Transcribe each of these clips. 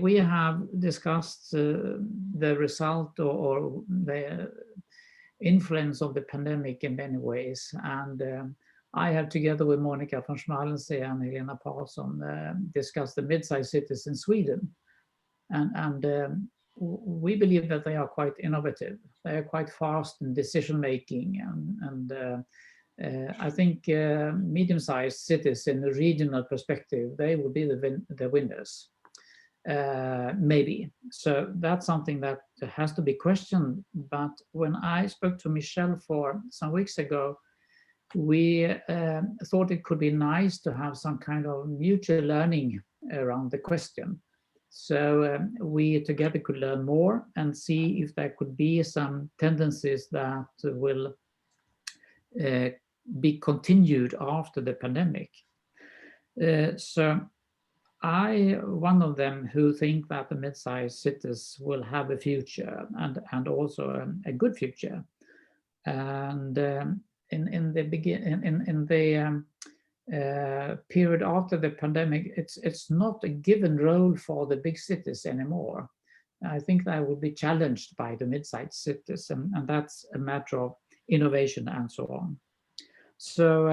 we have discussed the result or the influence of the pandemic in many ways. And I have, together with Monica von Schmalensee and Helena Paulsson, discussed the mid-sized cities in Sweden. And we believe that they are quite innovative. They are quite fast in decision-making. And I think medium-sized cities in a regional perspective, they will be the winners. Maybe. So that's something that has to be questioned. But when I spoke to Michelle for some weeks ago, we thought it could be nice to have some kind of mutual learning around the question. So we together could learn more and see if there could be some tendencies that will be continued after the pandemic. So one of them who think that the mid-sized cities will have a future and also a good future. And in the period after the pandemic, it's not a given role for the big cities anymore. I think that will be challenged by the mid-sized cities, and that's a matter of innovation and so on. So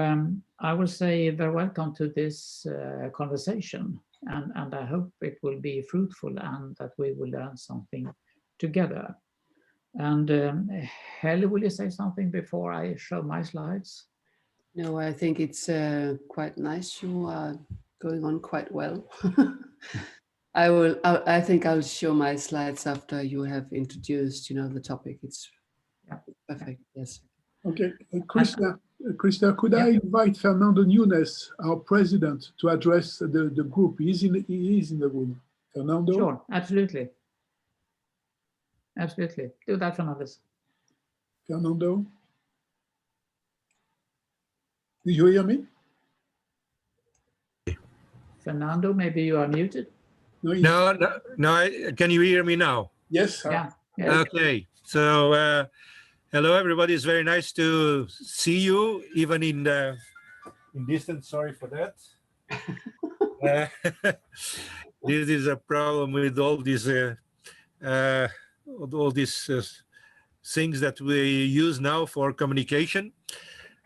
I will say very welcome to this conversation. And I hope it will be fruitful and that we will learn something together. And Helle, will you say something before I show my slides? No, I think it's quite nice. You are going on quite well. I think I'll show my slides after you have introduced, the topic. It's perfect. Yes. Okay, Krista, could I invite Fernando Nunes, our president, to address the group? He is in the room. Fernando? Sure, absolutely. Absolutely. Do that, Fernando. Fernando? Do you hear me? Fernando, maybe you are muted. No. Can you hear me now? Yes. Yeah. Okay. So, hello, everybody. It's very nice to see you, even in distance. Sorry for that. This is a problem with all these things that we use now for communication.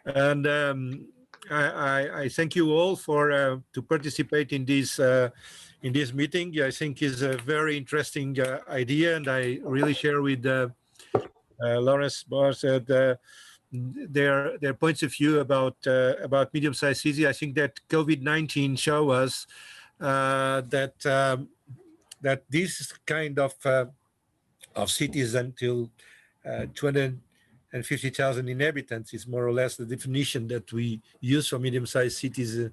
And I thank you all for to participate in this meeting. I think is a very interesting idea, and I really share with Lawrence Bars their points of view about medium-sized cities. I think that COVID-19 show us that this kind of cities until 250,000 inhabitants is more or less the definition that we use for medium-sized cities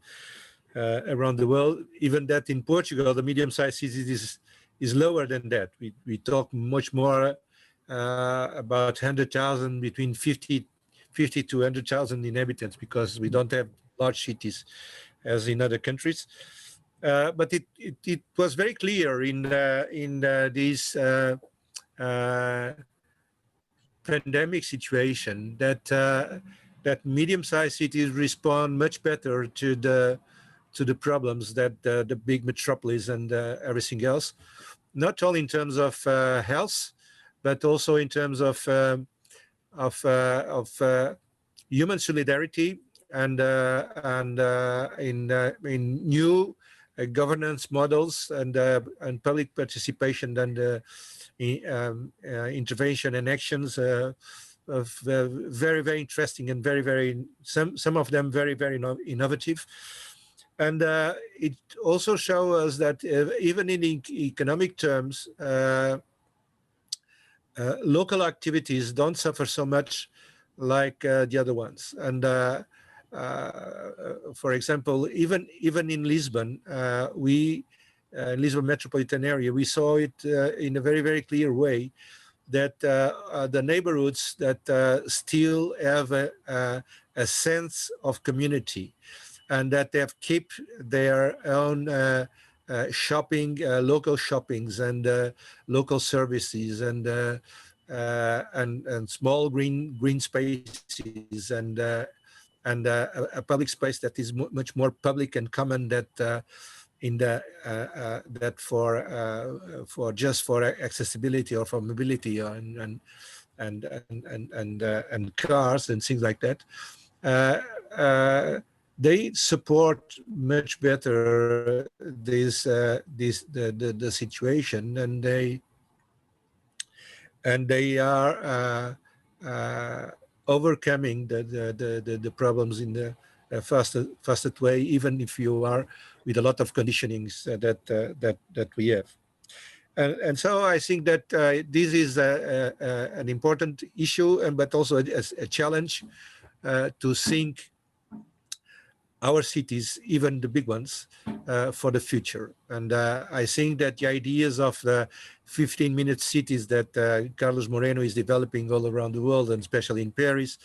around the world. Even that in Portugal, the medium-sized cities is lower than that. We talk much more about 100,000, between 50 to 100,000 inhabitants, because we don't have large cities as in other countries. But it was very clear in this pandemic situation that medium-sized cities respond much better to the problems that the big metropolis and everything else, not only in terms of health, but also in terms of human solidarity and in new governance models and public participation and intervention and actions of very, very interesting and very some of them very innovative. And it also shows us that even in economic terms, local activities don't suffer so much like the other ones. And for example, even in Lisbon, Lisbon metropolitan area, we saw it in a very clear way that the neighborhoods that still have a sense of community, and that they have kept their own local shoppings and local services and small green spaces and a public space that is much more public and common, that in the that for just for accessibility or for mobility and cars and things like that, they support much better the situation, and they are overcoming the problems in the fastest way, even if you are with a lot of conditionings that we have. And so I think that this is an important issue, but also a challenge to think our cities, even the big ones, for the future. And I think that the ideas of the 15-minute cities that Carlos Moreno is developing all around the world, and especially in Paris,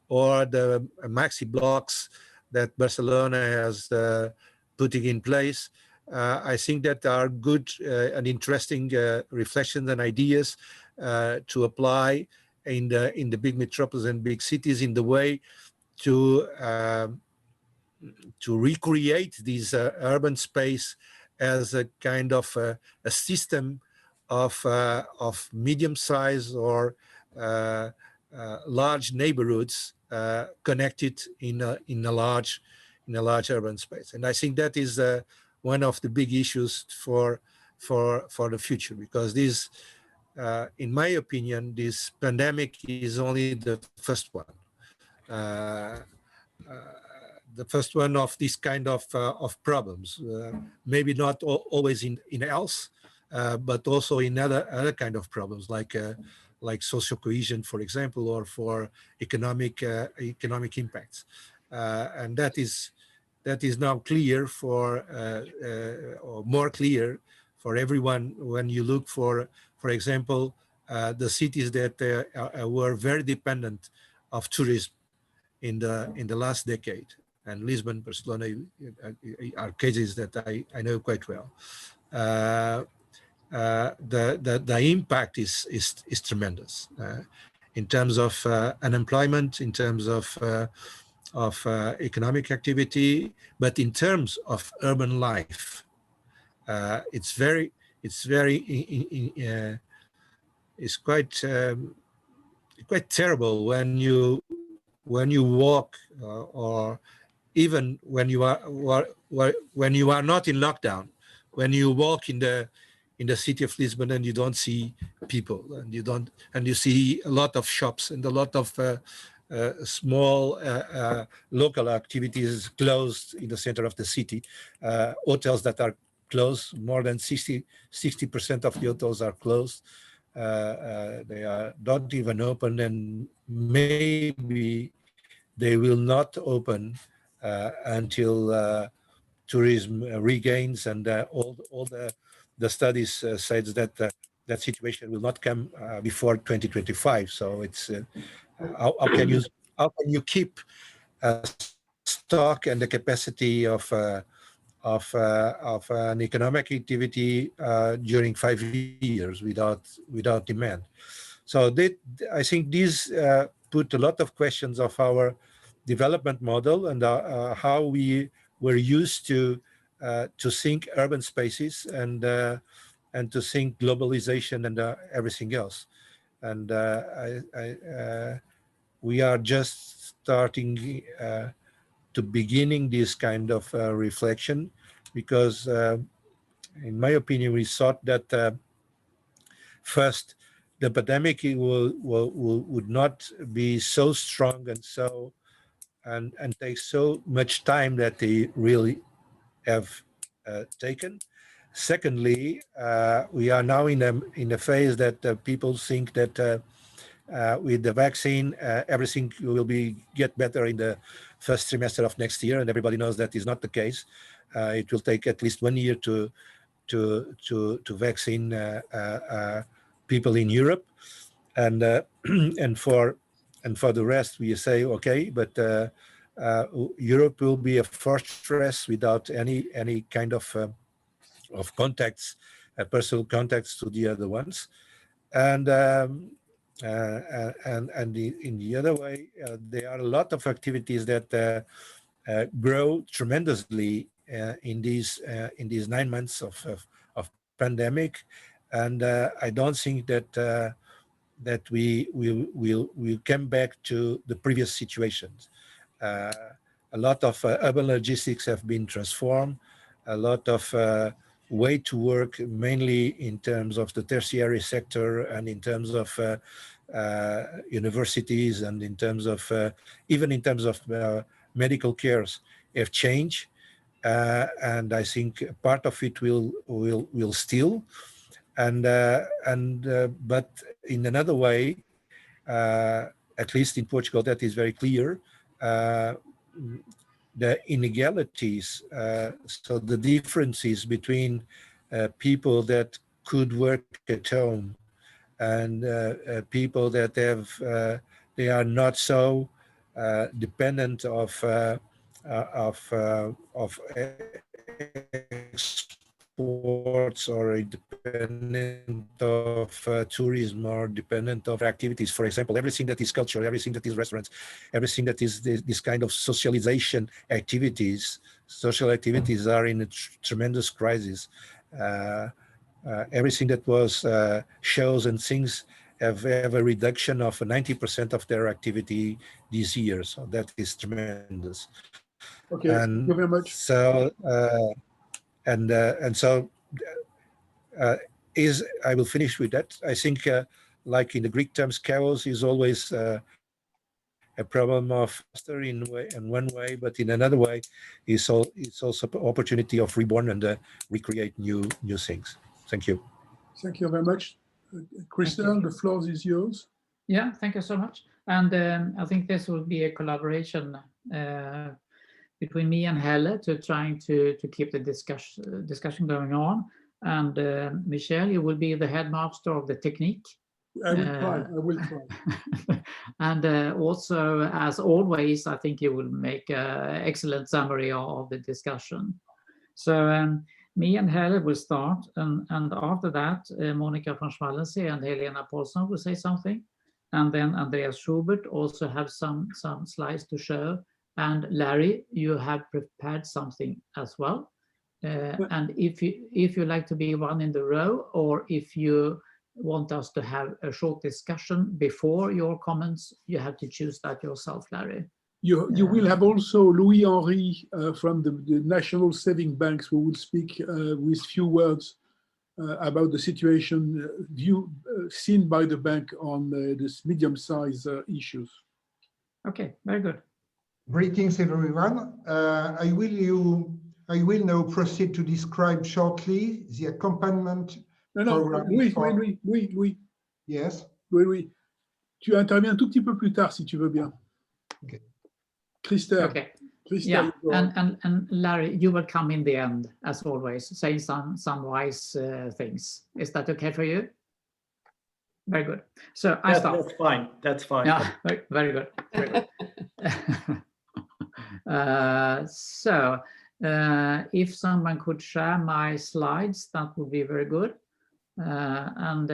or the maxi blocks that Barcelona has putting in place, I think that are good and interesting reflections and ideas to apply in the big metropolis and big cities in the way to recreate this urban space as a kind of a system of medium size or large neighborhoods connected in a large urban space. And I think that is one of the big issues for the future, because this, in my opinion, this pandemic is only the first one. The first one of this kind of problems, maybe not always in health, but also in other kind of problems like social cohesion, for example, or for economic impacts, and that is now clear or more clear for everyone when you look for example, the cities that were very dependent of tourism in the last decade. And Lisbon, Barcelona are cases that I know quite well. The impact is tremendous in terms of unemployment, in terms of economic activity, but in terms of urban life, it's quite terrible when you walk or even when you are not in lockdown, when you walk in the city of Lisbon and you don't see people, and you see a lot of shops and a lot of small local activities closed in the center of the city, hotels that are closed, more than 60% of the hotels are closed. They don't even open, and maybe they will not open until tourism regains, and all the studies says that that situation will not come before 2025. So it's how can you keep stock and the capacity of an economic activity during 5 years without demand? So I think these put a lot of questions of our development model and how we were used to think urban spaces and to think globalization and everything else. And we are just starting to beginning this kind of reflection, because in my opinion, we thought that first, the pandemic would not be so strong and take so much time that they really have taken. Secondly, we are now in a phase that people think that with the vaccine, everything will get better in the first trimester of next year, and everybody knows that is not the case. It will take at least 1 year to vaccine people in Europe, and and for the rest we say okay, but Europe will be a fortress without any kind of contacts, personal contacts to the other ones, and in the other way, there are a lot of activities that grow tremendously in these 9 months of pandemic, and I don't think that we will come back to the previous situations. A lot of urban logistics have been transformed. A lot of way to work, mainly in terms of the tertiary sector and in terms of universities and in terms of even in terms of medical cares, have changed. And I think part of it will still, but in another way, at least in Portugal, that is very clear. The inegalities, so the differences between people that could work at home and people that they are not so dependent of exports or dependent of tourism or dependent of activities. For example, everything that is culture, everything that is restaurants, everything that is this kind of socialization activities, social activities are in a tremendous crisis. Everything that was shows and things have a reduction of 90% of their activity this year. So that is tremendous. Okay, thank you very much. So so I will finish with that. I think, like in the Greek terms, chaos is always a problem of master in one way, but in another way, it's also an opportunity of reborn and recreate new things. Thank you. Thank you very much. Christel, the floor is yours. Yeah, thank you so much. And I think this will be a collaboration between me and Helle to trying to keep the discussion going on. And Michel, you will be the headmaster of the technique. I will try. And also, as always, I think you will make an excellent summary of the discussion. So me and Helle will start, and after that, Monica von Schmalensee and Helena Paulson will say something. And then Andreas Schubert also have some slides to show. And Larry, you have prepared something as well. And if you like to be one in the row, or if you want us to have a short discussion before your comments, you have to choose that yourself, Larry. You will have also Louis Henry from the National Saving Banks, who will speak with few words about the situation seen by the bank on this medium-sized issues. Okay, very good. Greetings, everyone. I will now proceed to describe shortly the accompaniment. Oui. Yes. Oui. Tu interviens un tout petit peu plus tard, si tu veux bien. Okay. Christel. Okay. Yeah, and Larry, you will come in the end, as always, saying some wise things. Is that okay for you? Very good. So I start. That's fine. That's fine. Yeah, very good. Very good. So if someone could share my slides, that would be very good. And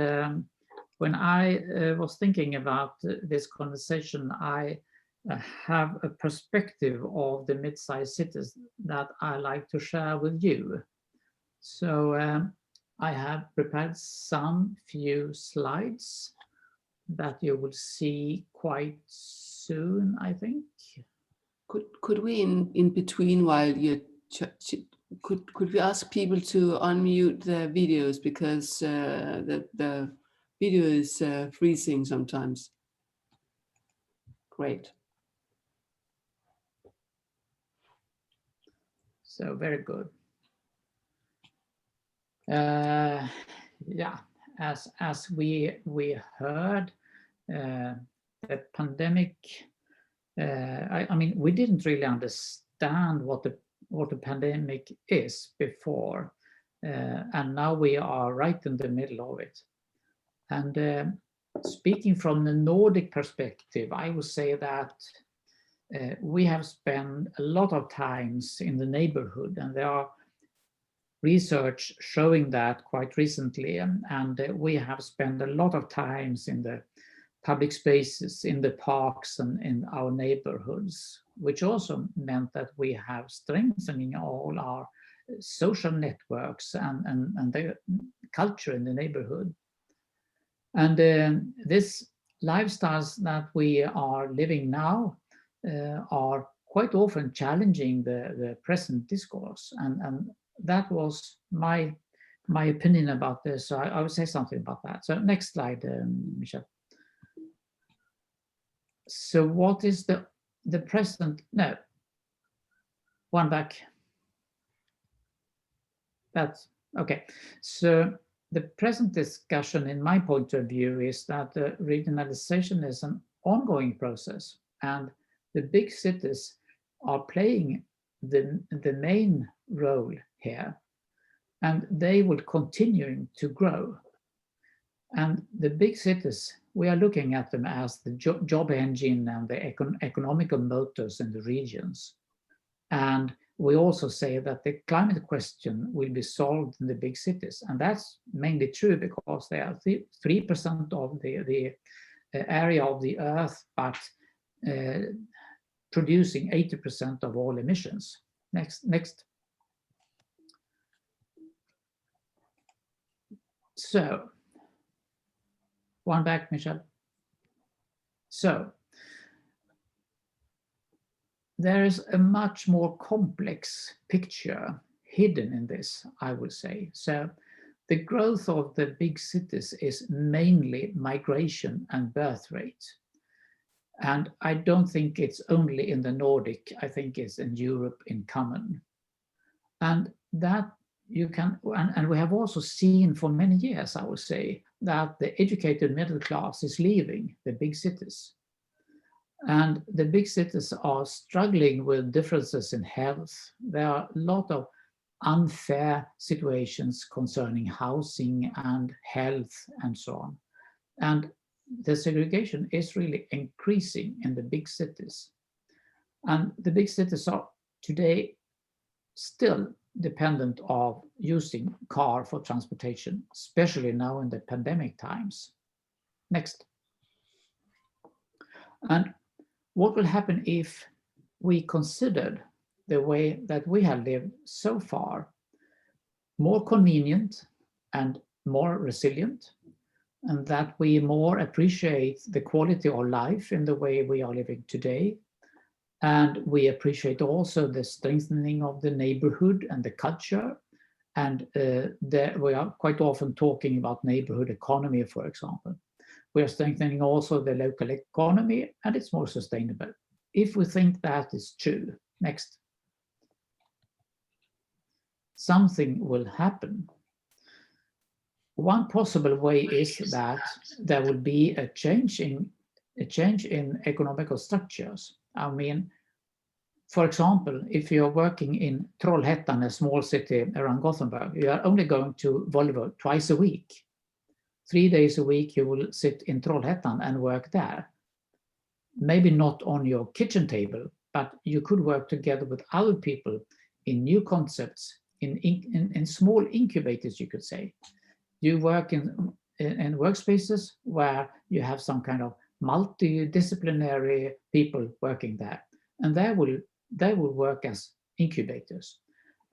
when I was thinking about this conversation, I have a perspective of the mid-sized cities that I like to share with you. So I have prepared some few slides that you will see quite soon, I think. Could we in between, while you could we ask people to unmute their videos, because the video is freezing sometimes. Great. So very good. Yeah, as we heard, the pandemic. I mean, we didn't really understand what the pandemic is before, and now we are right in the middle of it. And speaking from the Nordic perspective, I would say that we have spent a lot of times in the neighborhood, and there are research showing that quite recently, and we have spent a lot of times in the public spaces in the parks and in our neighborhoods, which also meant that we have strengthening all our social networks and the culture in the neighborhood. And this lifestyles that we are living now are quite often challenging the present discourse, and that was my opinion about this. So I would say something about that. So next slide, Michelle. So what is the present? No, one back. That's okay. So the present discussion, in my point of view, is that regionalization is an ongoing process, and the big cities are playing the main role here, and they will continue to grow. And the big cities, we are looking at them as the job engine and the economical motors in the regions. And we also say that the climate question will be solved in the big cities. And that's mainly true because they are 3% of the area of the Earth, but producing 80% of all emissions. Next. So, one back, Michelle. So, there is a much more complex picture hidden in this, I would say. So, the growth of the big cities is mainly migration and birth rate. And I don't think it's only in the Nordic, I think it's in Europe in common. And that you can, and we have also seen for many years, I would say, that the educated middle class is leaving the big cities. And the big cities are struggling with differences in health. There are a lot of unfair situations concerning housing and health and so on. And the segregation is really increasing in the big cities. And the big cities are today still dependent of using car for transportation, especially now in the pandemic times. Next. And what will happen if we considered the way that we have lived so far more convenient and more resilient, and that we more appreciate the quality of life in the way we are living today? And we appreciate also the strengthening of the neighborhood and the culture. And we are quite often talking about neighborhood economy, for example. We are strengthening also the local economy, and it's more sustainable. If we think that is true, next. Something will happen. One possible way is that there will be a change in economical structures. I mean, for example, if you're working in Trollhättan, a small city around Gothenburg, you are only going to Volvo twice a week. 3 days a week you will sit in Trollhättan and work there. Maybe not on your kitchen table, but you could work together with other people in new concepts, in small incubators, you could say. You work in workspaces where you have some kind of multidisciplinary people working there, and they will work as incubators.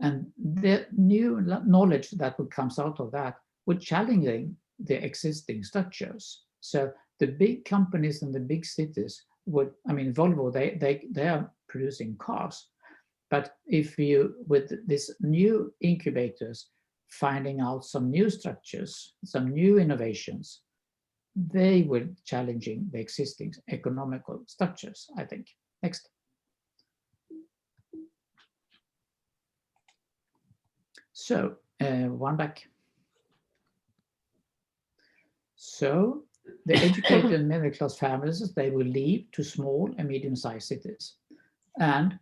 And the new knowledge that comes out of that would challenge the existing structures. So the big companies in the big cities would, I mean, Volvo, they are producing cars. But if you, with this new incubators, finding out some new structures, some new innovations, they will challenging the existing economical structures, I think. Next. So, one back. So, the educated middle class families, they will leave to small and medium-sized cities. And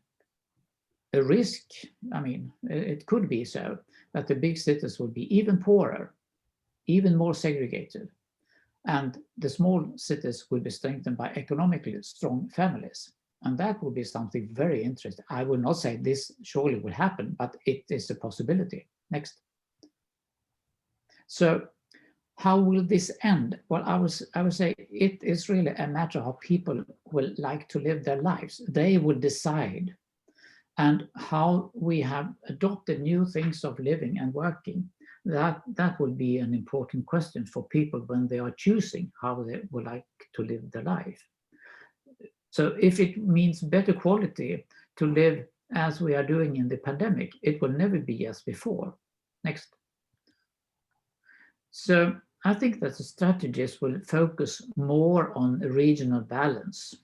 a risk, I mean, it could be so, that the big cities will be even poorer, even more segregated. And the small cities will be strengthened by economically strong families. And that will be something very interesting. I will not say this surely will happen, but it is a possibility. Next. So how will this end? Well, I would say it is really a matter of how people will like to live their lives. They will decide. And how we have adopted new things of living and working, that will be an important question for people when they are choosing how they would like to live their life. So if it means better quality to live as we are doing in the pandemic, it will never be as before. Next. So I think that the strategies will focus more on regional balance,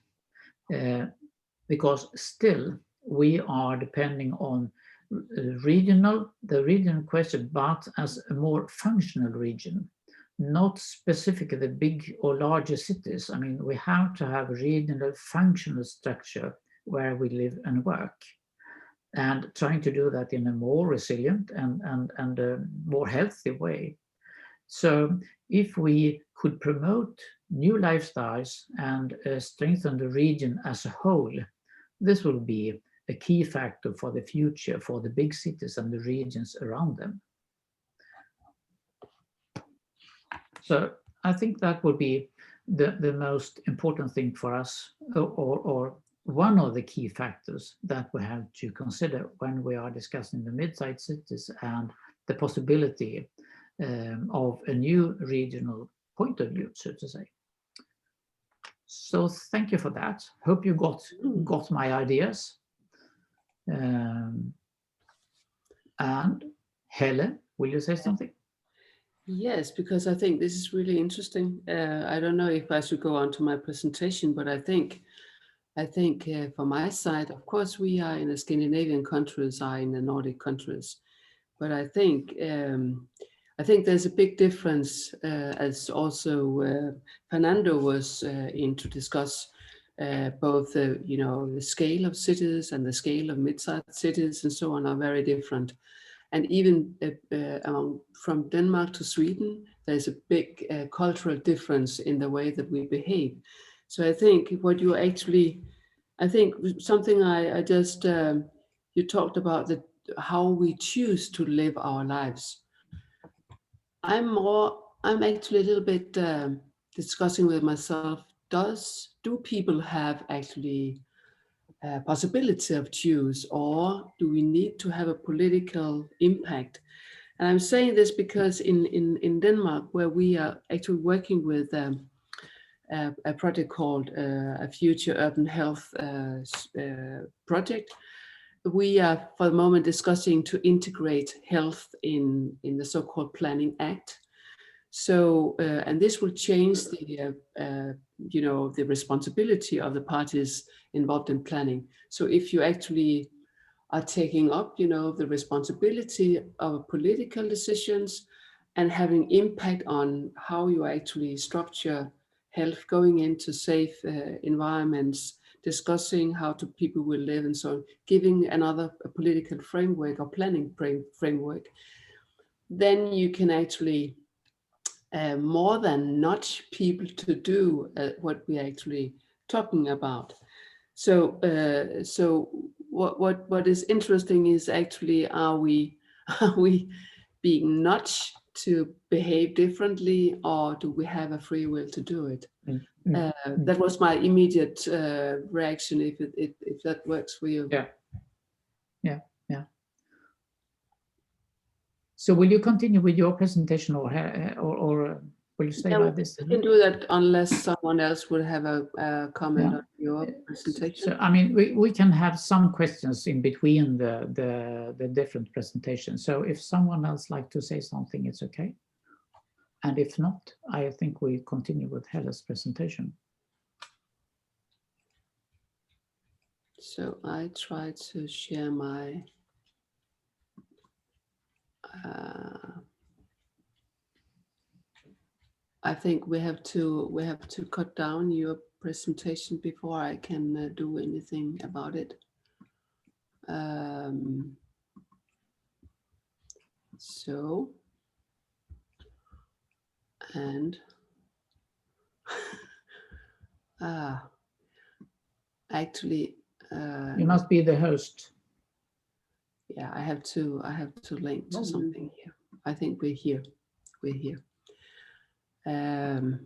because still we are depending on the regional question, but as a more functional region, not specifically the big or larger cities. I mean, we have to have a regional functional structure where we live and work, and trying to do that in a more resilient and a more healthy way. So if we could promote new lifestyles and strengthen the region as a whole, this will be a key factor for the future for the big cities and the regions around them. So I think that would be the most important thing for us, or one of the key factors that we have to consider when we are discussing the mid-sized cities and the possibility of a new regional point of view, so to say. So thank you for that. Hope you got my ideas. And Helle, will you say something? Yes, because I think this is really interesting. I don't know if I should go on to my presentation, but I think from my side, of course, we are in the Scandinavian countries, are in the Nordic countries, but I think there's a big difference, as also Fernando was in to discuss. Both the scale of cities and the scale of mid-sized cities and so on are very different. And even from Denmark to Sweden, there's a big cultural difference in the way that we behave. So I think something I just, you talked about how we choose to live our lives. I'm actually a little bit discussing with myself, do people have actually a possibility of choose, or do we need to have a political impact? And I'm saying this because in Denmark, where we are actually working with a project called a Future Urban Health project, we are for the moment discussing to integrate health in the so-called Planning Act. So, and this will change the responsibility of the parties involved in planning. So if you actually are taking up, the responsibility of political decisions and having impact on how you actually structure health, going into safe environments, discussing how people will live and so on, giving another political framework or planning framework, then you can actually more than nudge people to do what we're actually talking about. So, what is interesting is actually, are we being nudged to behave differently, or do we have a free will to do it? That was my immediate reaction. If that works for you. Yeah. So will you continue with your presentation, or will you stay like this? We can do that unless someone else would have a comment on your presentation. So, I mean, we can have some questions in between the different presentations. So if someone else like to say something, it's okay. And if not, I think we continue with Helle's presentation. So I try to share my I think we have to cut down your presentation before I can do anything about it. So, and actually, you must be the host. Yeah, I have to link to something here. I think we're here. Do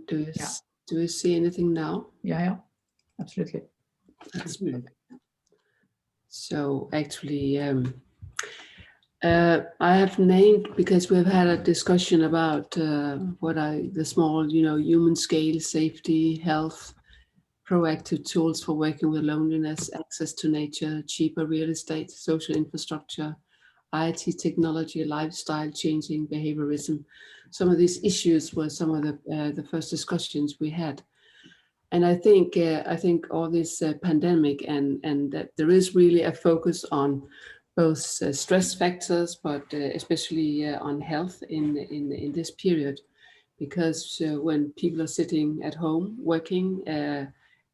you Yeah. do you see anything now? Yeah, absolutely. That's perfect. So actually, I have named, because we've had a discussion about the small, human scale safety, health, proactive tools for working with loneliness, access to nature, cheaper real estate, social infrastructure, IT technology, lifestyle changing, behaviorism. Some of these issues were some of the first discussions we had. And I think all this pandemic and that there is really a focus on both stress factors, but especially on health in this period, because when people are sitting at home working,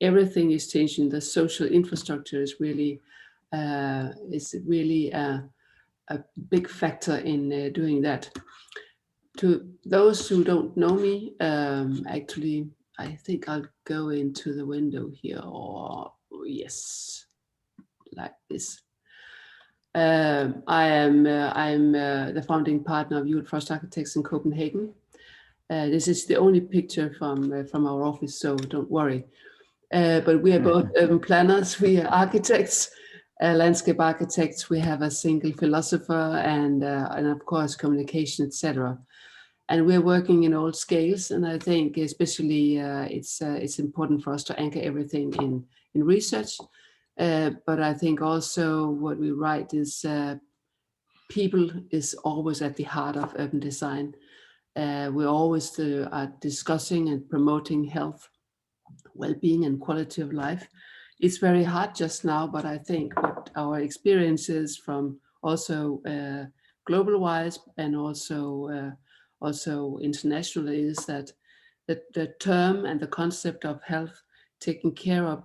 everything is changing. The social infrastructure is really a big factor in doing that. To those who don't know me, actually, I think I'll go into the window here, or yes, like this. I'm the founding partner of Youth Frost Architects in Copenhagen. This is the only picture from our office, so don't worry. But we are both urban planners, we are architects, landscape architects. We have a single philosopher and of course communication, etc. And we're working in all scales. And I think especially it's important for us to anchor everything in research. But I think also what we write is people is always at the heart of urban design. We're always are discussing and promoting health, well-being and quality of life. It's very hard just now, but I think what our experiences from also global-wise and also internationally is that the term and the concept of health, taking care of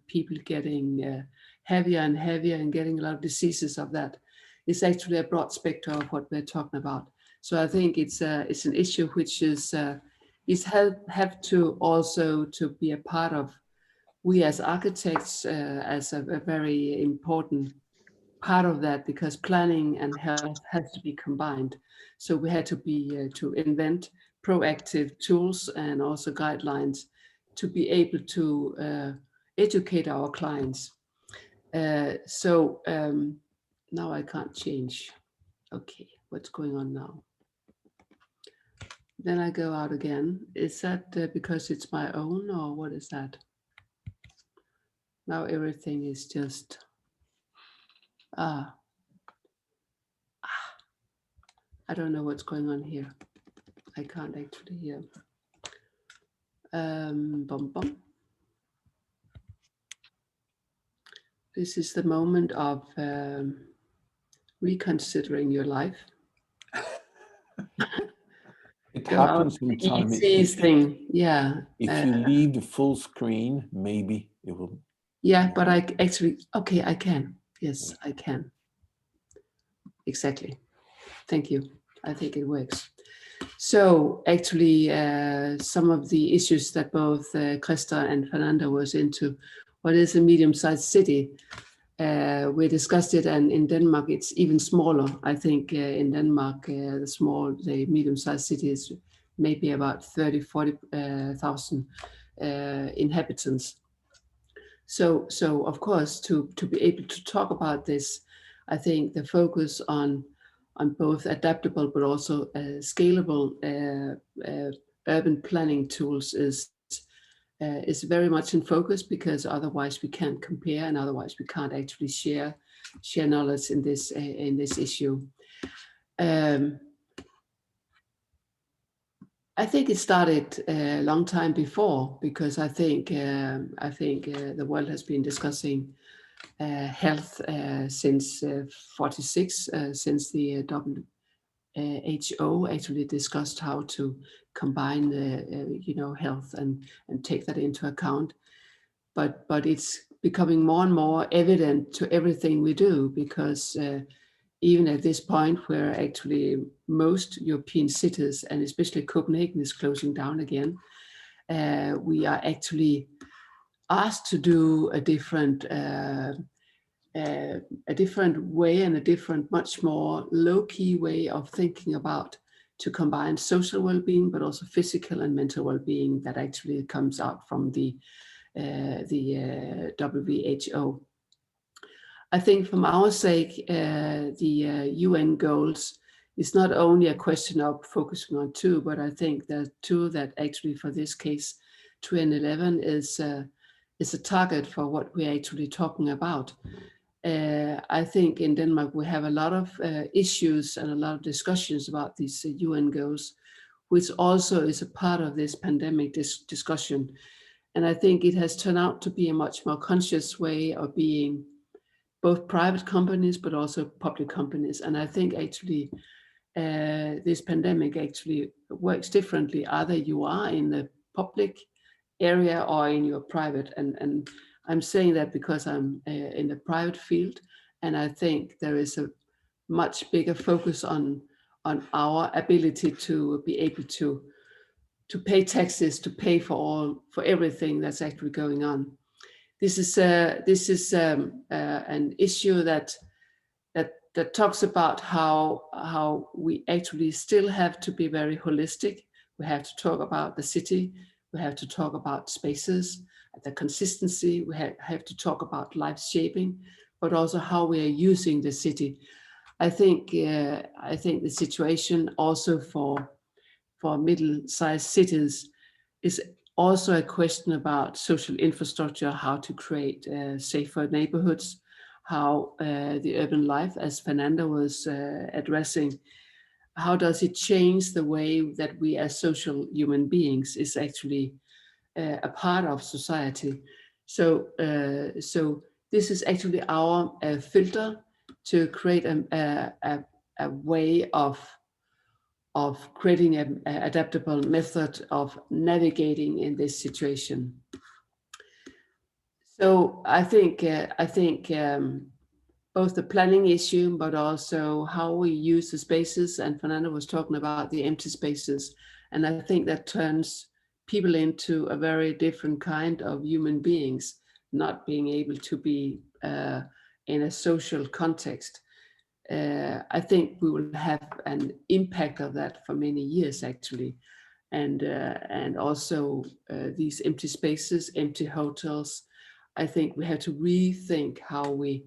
people getting heavier and heavier and getting a lot of diseases of that, is actually a broad spectrum of what we're talking about. So I think it's an issue which is have to also to be a part of, we as architects as a very important part of that, because planning and health has to be combined. So we had to be to invent proactive tools and also guidelines to be able to educate our clients. Now I can't change. Okay, what's going on now? Then I go out again. Is that because it's my own, or what is that? Now everything is just, I don't know what's going on here. I can't actually hear. This is the moment of reconsidering your life. It happens from time. Easiest thing, yeah. If you leave the full screen, maybe it will. Yeah, but I actually, okay, I can. Yes, I can. Exactly. Thank you. I think it works. So actually, some of the issues that both Krista and Fernanda was into, what is a medium-sized city? We discussed it, and in Denmark, it's even smaller. I think in Denmark, the medium-sized city is maybe about 40,000 inhabitants. So of course, to be able to talk about this, I think the focus on both adaptable but also scalable urban planning tools is very much in focus, because otherwise we can't compare, and otherwise we can't actually share knowledge in this issue. I think it started a long time before, because I think the world has been discussing health since 46, since the WHO actually discussed how to combine the health and take that into account. But it's becoming more and more evident to everything we do, because even at this point where actually most European cities, and especially Copenhagen, is closing down again, we are actually asked to do a different way, and a different, much more low-key way of thinking about to combine social well-being, but also physical and mental well-being that actually comes out from the WHO. I think from our sake, the UN goals is not only a question of focusing on two, but I think there are two that actually for this case, 2011 is a target for what we're actually talking about. I think in Denmark we have a lot of issues and a lot of discussions about these UN goals, which also is a part of this pandemic discussion. And I think it has turned out to be a much more conscious way of being both private companies, but also public companies. And I think actually this pandemic actually works differently. Either you are in the public area or in your private. And I'm saying that because I'm in the private field, and I think there is a much bigger focus on our ability to be able to pay taxes, to pay for everything that's actually going on. This is an issue that talks about how we actually still have to be very holistic. We have to talk about the city. We have to talk about spaces, the consistency. We have to talk about life shaping, but also how we are using the city. I think the situation also for middle-sized cities is also a question about social infrastructure, how to create safer neighborhoods, how the urban life, as Fernanda was addressing, how does it change the way that we as social human beings is actually a part of society. So this is actually our filter to create a way of creating an adaptable method of navigating in this situation. So I think both the planning issue, but also how we use the spaces, and Fernanda was talking about the empty spaces, and I think that turns people into a very different kind of human beings, not being able to be in a social context. I think we will have an impact of that for many years actually, and also these empty spaces, empty hotels. I think we have to rethink how we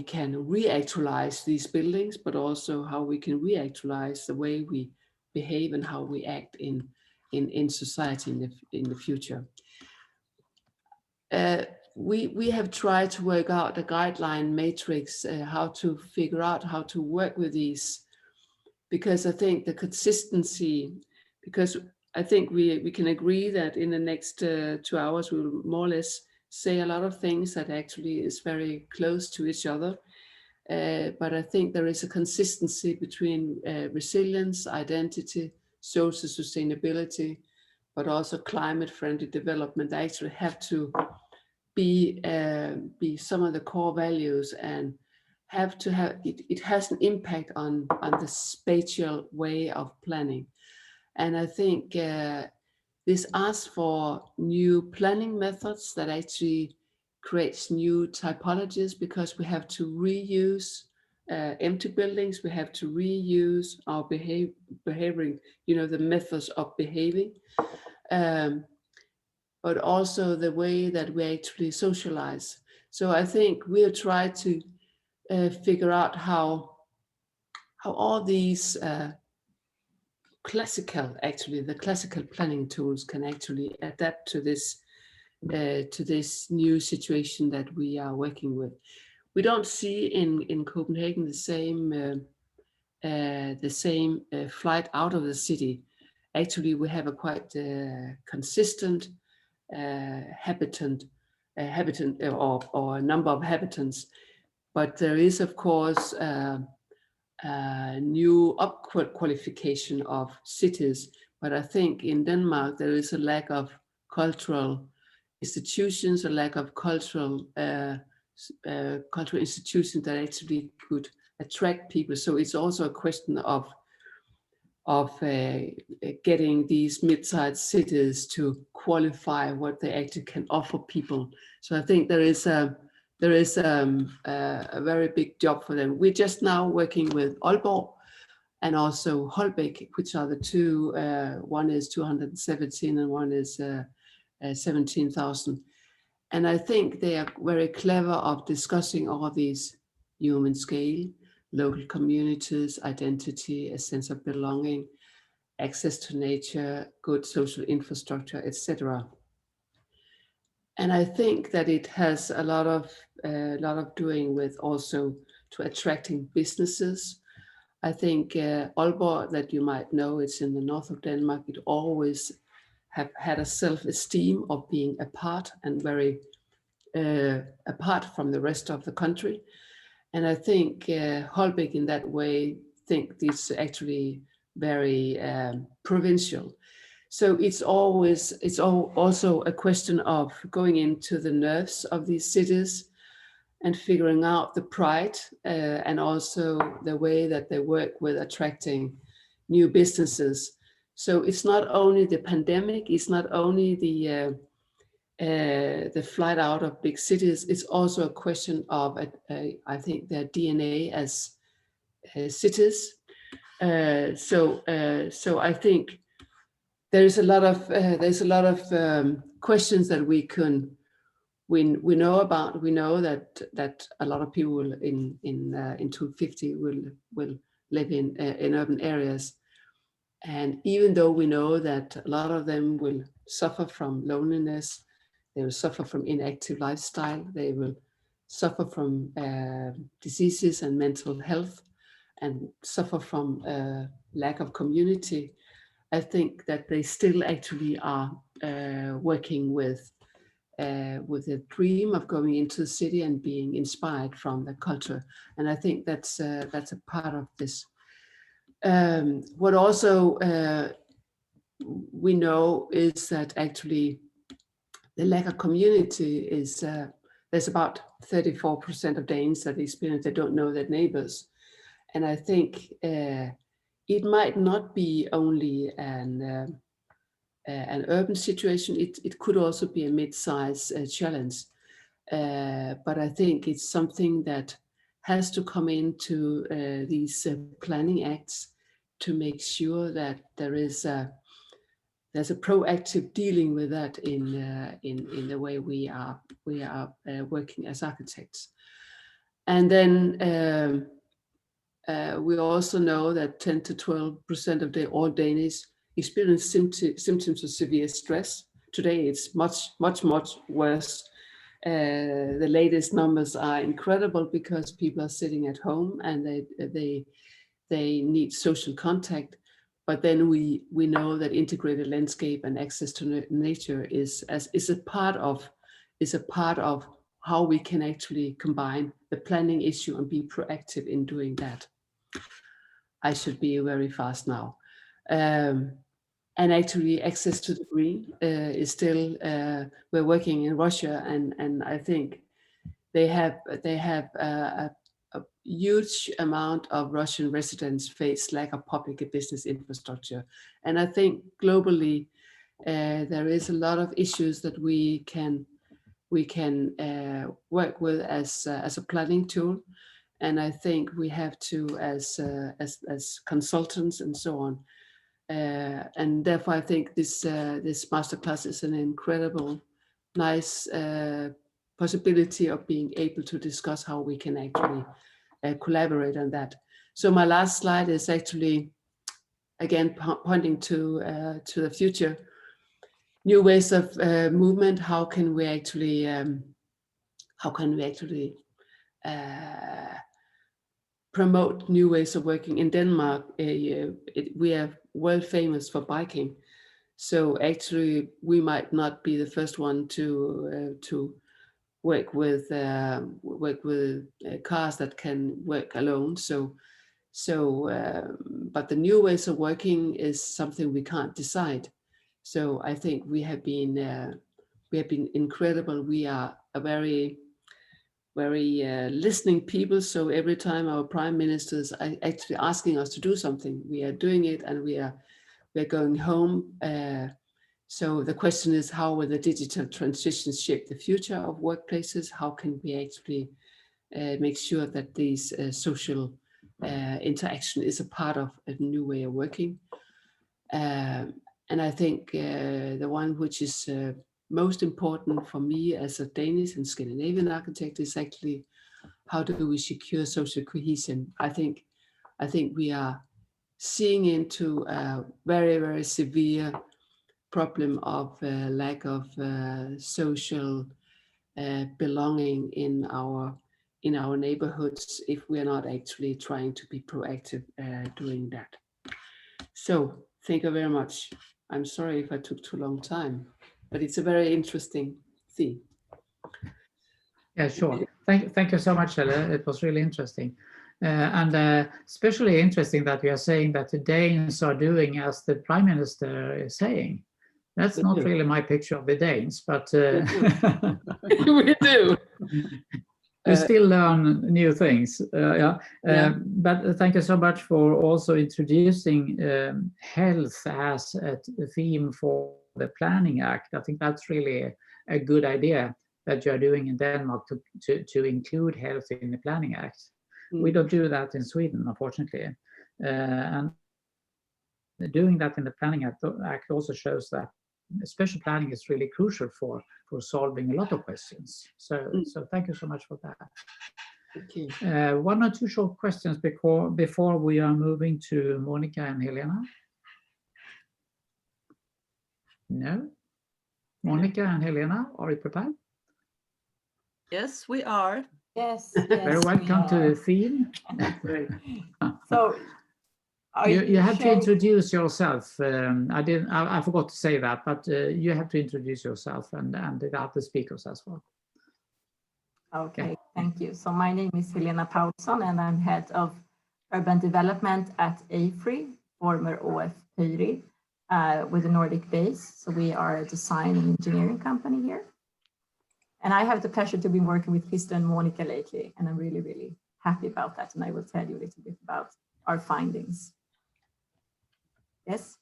can reactualize these buildings, but also how we can reactualize the way we behave and how we act in society in the future. We have tried to work out a guideline matrix, how to figure out how to work with these, because I think the consistency, because I think we can agree that in the next 2 hours we will more or less say a lot of things that actually is very close to each other. But I think there is a consistency between resilience, identity, social sustainability, but also climate-friendly development. They actually have to be some of the core values, and have to have it has an impact on the spatial way of planning. And I think this asks for new planning methods that actually creates new typologies, because we have to reuse empty buildings, we have to reuse our behaving, the methods of behaving. But also the way that we actually socialize. So I think we'll try to figure out how all these the classical planning tools can actually adapt to this new situation that we are working with. We don't see in Copenhagen the same flight out of the city. Actually, we have a quite consistent habitant or a number of habitants, but there is of course new qualification of cities. But I think in Denmark there is a lack of cultural institutions, a lack of cultural institutions that actually could attract people. So it's also a question of getting these mid-sized cities to qualify what they actually can offer people. So I think there is a very big job for them. We're just now working with Aalborg, and also Holbæk, which are the two, one is 217 and one is 17,000. And I think they are very clever of discussing all these human scale, local communities, identity, a sense of belonging, access to nature, good social infrastructure, etc. And I think that it has a lot of doing with also to attracting businesses. I think Aalborg, that you might know, it's in the north of Denmark, it always have had a self-esteem of being apart and very apart from the rest of the country. And I think Holbæk in that way think this actually very provincial. So it's also a question of going into the nerves of these cities and figuring out the pride and also the way that they work with attracting new businesses. So it's not only the pandemic, it's not only the flight out of big cities, it's also a question of, I think, their DNA as cities. So I think there's a lot of questions that we know about. We know that a lot of people in 250 will live in urban areas, and even though we know that a lot of them will suffer from loneliness, they will suffer from inactive lifestyle, they will suffer from diseases and mental health, and suffer from lack of community. I think that they still actually are working with a dream of going into the city and being inspired from the culture, and I think that's a part of this. What also we know is that actually the lack of community is there's about 34% of Danes that experience they don't know their neighbors, and I think it might not be only an urban situation. It could also be a mid-size challenge, but I think it's something that has to come into these planning acts to make sure that there's a proactive dealing with that in the way we are working as architects. And then we also know that 10 to 12% of all Danish experience symptoms of severe stress. Today it's much worse. The latest numbers are incredible because people are sitting at home and they need social contact. But then we know that integrated landscape and access to nature is a part of how we can actually combine the planning issue and be proactive in doing that. I should be very fast now. And actually access to the green is still, we're working in Russia, and I think they have a huge amount of Russian residents face lack of public and business infrastructure. And I think globally, there is a lot of issues that we can work with as a planning tool. And I think we have to, as consultants and so on. And therefore, I think this masterclass is an incredible, nice possibility of being able to discuss how we can actually collaborate on that. So my last slide is actually, again, pointing to the future. New ways of movement. How can we actually promote new ways of working? In Denmark, we are world famous for biking. So actually, we might not be the first one to work with cars that can work alone. But the new ways of working is something we can't decide. So I think we have been incredible. We are a very listening people. So every time our prime ministers are actually asking us to do something, we are doing it, and we're going home. So the question is, how will the digital transitions shape the future of workplaces? How can we actually make sure that these social interaction is a part of a new way of working. And I think the one which is most important for me as a Danish and Scandinavian architect is actually how do we secure social cohesion. I think we are seeing into a very, very severe problem of lack of social belonging in our neighborhoods if we are not actually trying to be proactive doing that. So thank you very much. I'm sorry if I took too long time, but it's a very interesting theme. Yeah, sure. Thank you so much, Helle. It was really interesting. And especially interesting that we are saying that the Danes are doing as the Prime Minister is saying. That's not really my picture of the Danes, but We do. we still learn new things. But thank you so much for also introducing health as a theme for the Planning Act. I think that's really a good idea that you're doing in Denmark to include health in the Planning Act. We don't do that in Sweden, unfortunately. And doing that in the Planning Act also shows that special planning is really crucial for solving a lot of questions. So thank you so much for that. Okay. One or two short questions before we are moving to Monica and Helena. No? Monica and Helena, are you prepared? Yes, we are. Yes. Very welcome to the theme. So you have to introduce yourself. I forgot to say that, but you have to introduce yourself and the other speakers as well. Okay, thank you. So my name is Helena Paulsson and I'm head of urban development at AFRY, former ÅF Pöyry, with a Nordic base. So we are a design and engineering company here. And I have the pleasure to be working with Krista and Monica lately, and I'm really, really happy about that. And I will tell you a little bit about our findings. Yes?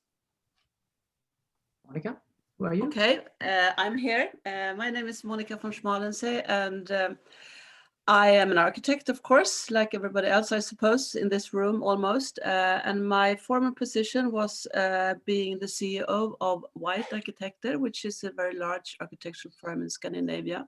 Monica, who are you? Okay, I'm here. My name is Monica von Schmalensee, and I am an architect, of course, like everybody else, I suppose, in this room almost. And my former position was being the CEO of White Arkitekter, which is a very large architectural firm in Scandinavia.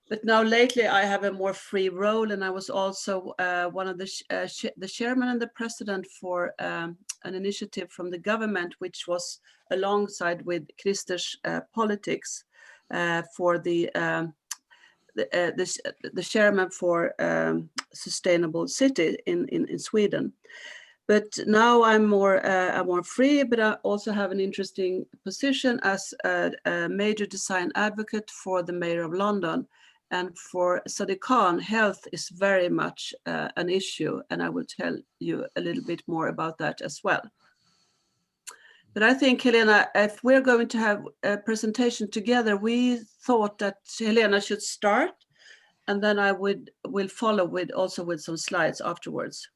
But now lately I have a more free role, and I was also one of the chairman and the president for an initiative from the government, which was alongside with Krister's politics for the chairman for sustainable city in Sweden. But now I'm more free, but I also have an interesting position as a major design advocate for the mayor of London. And for Sadiq Khan, health is very much an issue, and I will tell you a little bit more about that as well. But I think, Helena, if we're going to have a presentation together, we thought that Helena should start, and then I will follow with some slides afterwards.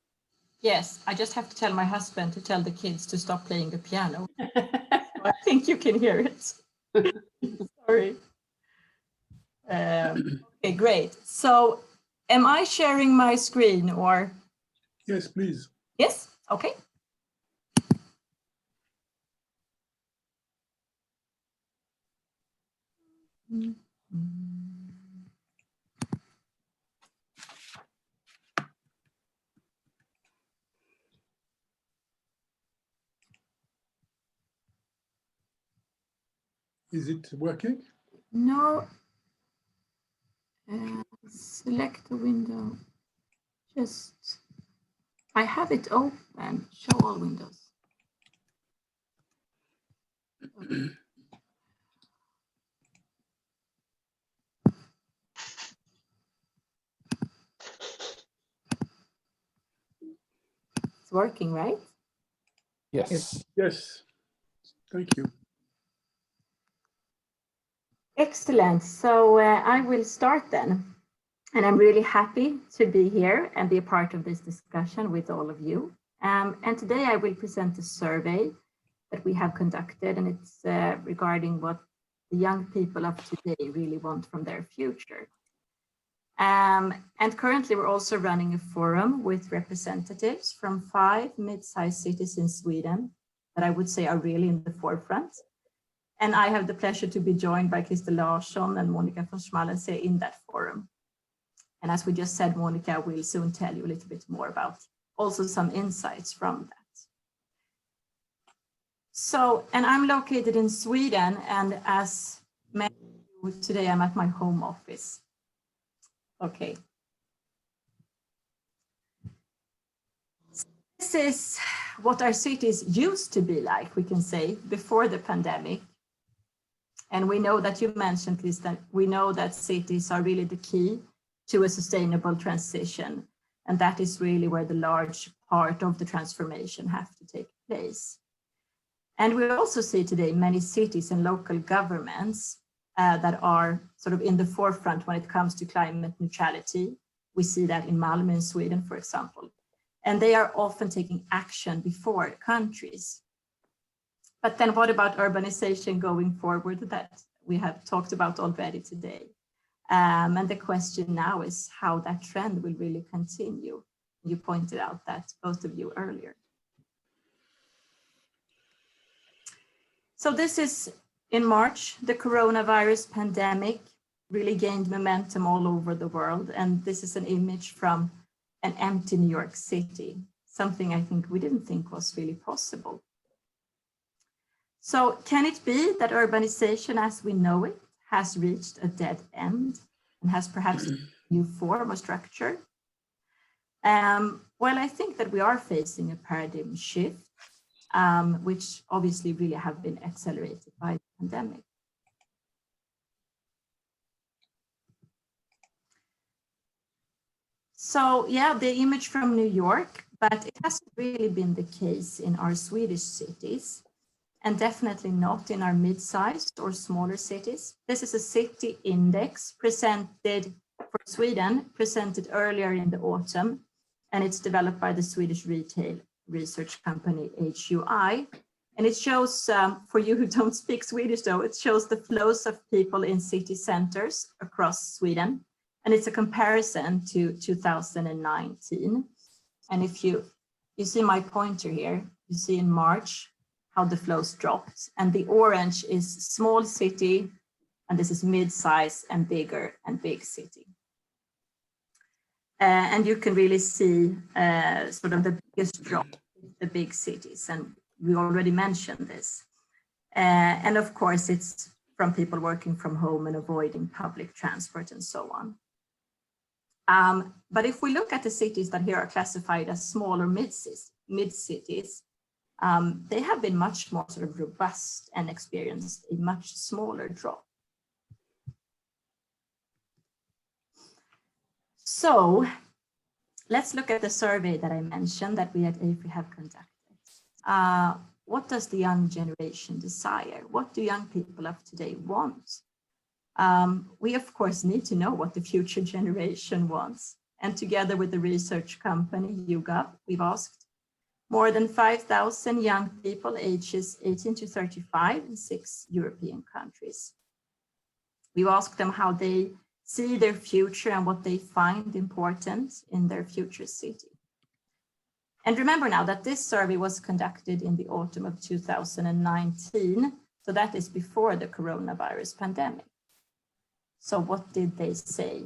Yes, I just have to tell my husband to tell the kids to stop playing the piano. I think you can hear it. Sorry. Okay, great. So am I sharing my screen or? Yes, please. Yes, okay. Is it working? No. Select the window. I have it open. Show all windows. Okay. It's working, right? Yes. Yes. Thank you. Excellent. So I will start then. And I'm really happy to be here and be a part of this discussion with all of you. And today I will present a survey that we have conducted, and it's regarding what the young people of today really want from their future. And currently we're also running a forum with representatives from 5 mid-sized cities in Sweden that I would say are really in the forefront. And I have the pleasure to be joined by Christer Larsson and Monica von Schmalensee in that forum. And as we just said, Monica will soon tell you a little bit more about also some insights from that. So, and I'm located in Sweden, and as many of you, today I'm at my home office. Okay. This is what our cities used to be like, we can say, before the pandemic. And we know that you mentioned this, that we know that cities are really the key to a sustainable transition. And that is really where the large part of the transformation have to take place. And we also see today many cities and local governments that are sort of in the forefront when it comes to climate neutrality. We see that in Malmö in Sweden, for example. And they are often taking action before countries. But then what about urbanization going forward that we have talked about already today? And the question now is how that trend will really continue. You pointed out that, both of you, earlier. So this is in March, the coronavirus pandemic really gained momentum all over the world. And this is an image from an empty New York City, something I think we didn't think was really possible. So can it be that urbanization as we know it has reached a dead end and has perhaps a new form or structure? Well, I think that we are facing a paradigm shift, which obviously really have been accelerated by the pandemic. So yeah, the image from New York, but it hasn't really been the case in our Swedish cities, and definitely not in our mid-sized or smaller cities. This is a city index presented for Sweden, presented earlier in the autumn, and it's developed by the Swedish retail research company HUI. And it shows, for you who don't speak Swedish though, it shows the flows of people in city centers across Sweden. And it's a comparison to 2019. And if you see my pointer here, you see in March how the flows dropped. And the orange is small city, and this is mid-size and bigger and big city. And you can really see sort of the biggest drop in the big cities. And we already mentioned this. And of course, it's from people working from home and avoiding public transport and so on. But if we look at the cities that here are classified as small or mid-cities, they have been much more sort of robust and experienced a much smaller drop. So let's look at the survey that I mentioned that we at AFRY have conducted. What does the young generation desire? What do young people of today want? We of course need to know what the future generation wants. And together with the research company YouGov, we've asked more than 5,000 young people ages 18 to 35 in 6 European countries. We've asked them how they see their future and what they find important in their future city. And remember now that this survey was conducted in the autumn of 2019, so that is before the coronavirus pandemic. So what did they say?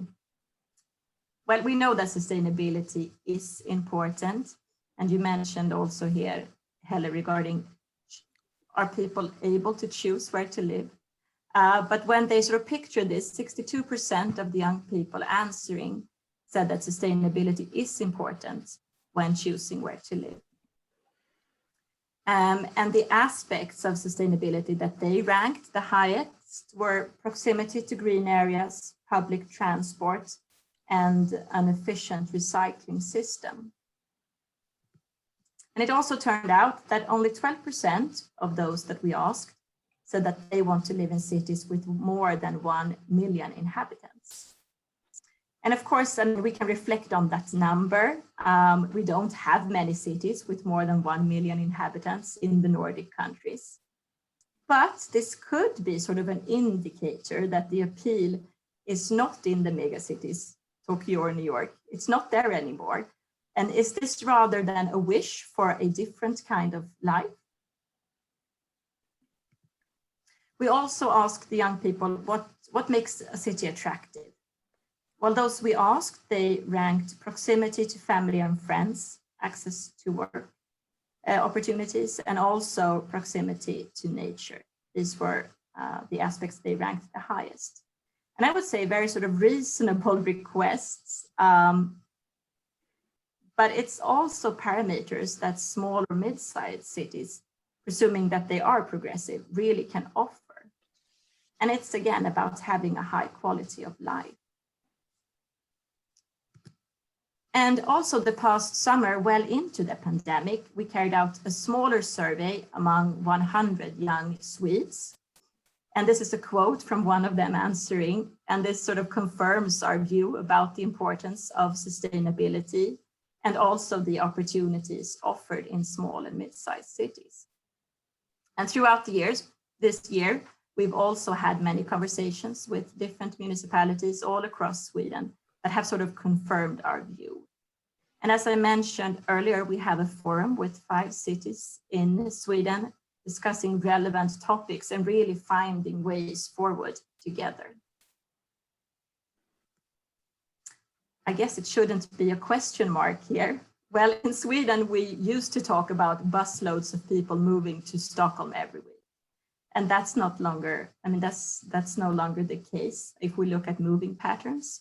Well, we know that sustainability is important. And you mentioned also here, Helle, regarding are people able to choose where to live? But when they sort of picture this, 62% of the young people answering said that sustainability is important when choosing where to live. And the aspects of sustainability that they ranked the highest were proximity to green areas, public transport, and an efficient recycling system. And it also turned out that only 12% of those that we asked said that they want to live in cities with more than 1 million inhabitants. And of course, we can reflect on that number. We don't have many cities with more than 1 million inhabitants in the Nordic countries. But this could be sort of an indicator that the appeal is not in the megacities, Tokyo or New York. It's not there anymore. And is this rather than a wish for a different kind of life? We also asked the young people what makes a city attractive. Well, those we asked, they ranked proximity to family and friends, access to work opportunities, and also proximity to nature. These were the aspects they ranked the highest. And I would say very sort of reasonable requests, but it's also parameters that small or mid-sized cities, presuming that they are progressive, really can offer. And it's again about having a high quality of life. And also the past summer, well into the pandemic, we carried out a smaller survey among 100 young Swedes. And this is a quote from one of them answering, and this sort of confirms our view about the importance of sustainability and also the opportunities offered in small and mid-sized cities. And throughout the years, this year, we've also had many conversations with different municipalities all across Sweden that have sort of confirmed our view. And as I mentioned earlier, we have a forum with 5 cities in Sweden discussing relevant topics and really finding ways forward together. I guess it shouldn't be a question mark here. Well, in Sweden, we used to talk about busloads of people moving to Stockholm every week. And that's not longer, I mean, that's no longer the case if we look at moving patterns.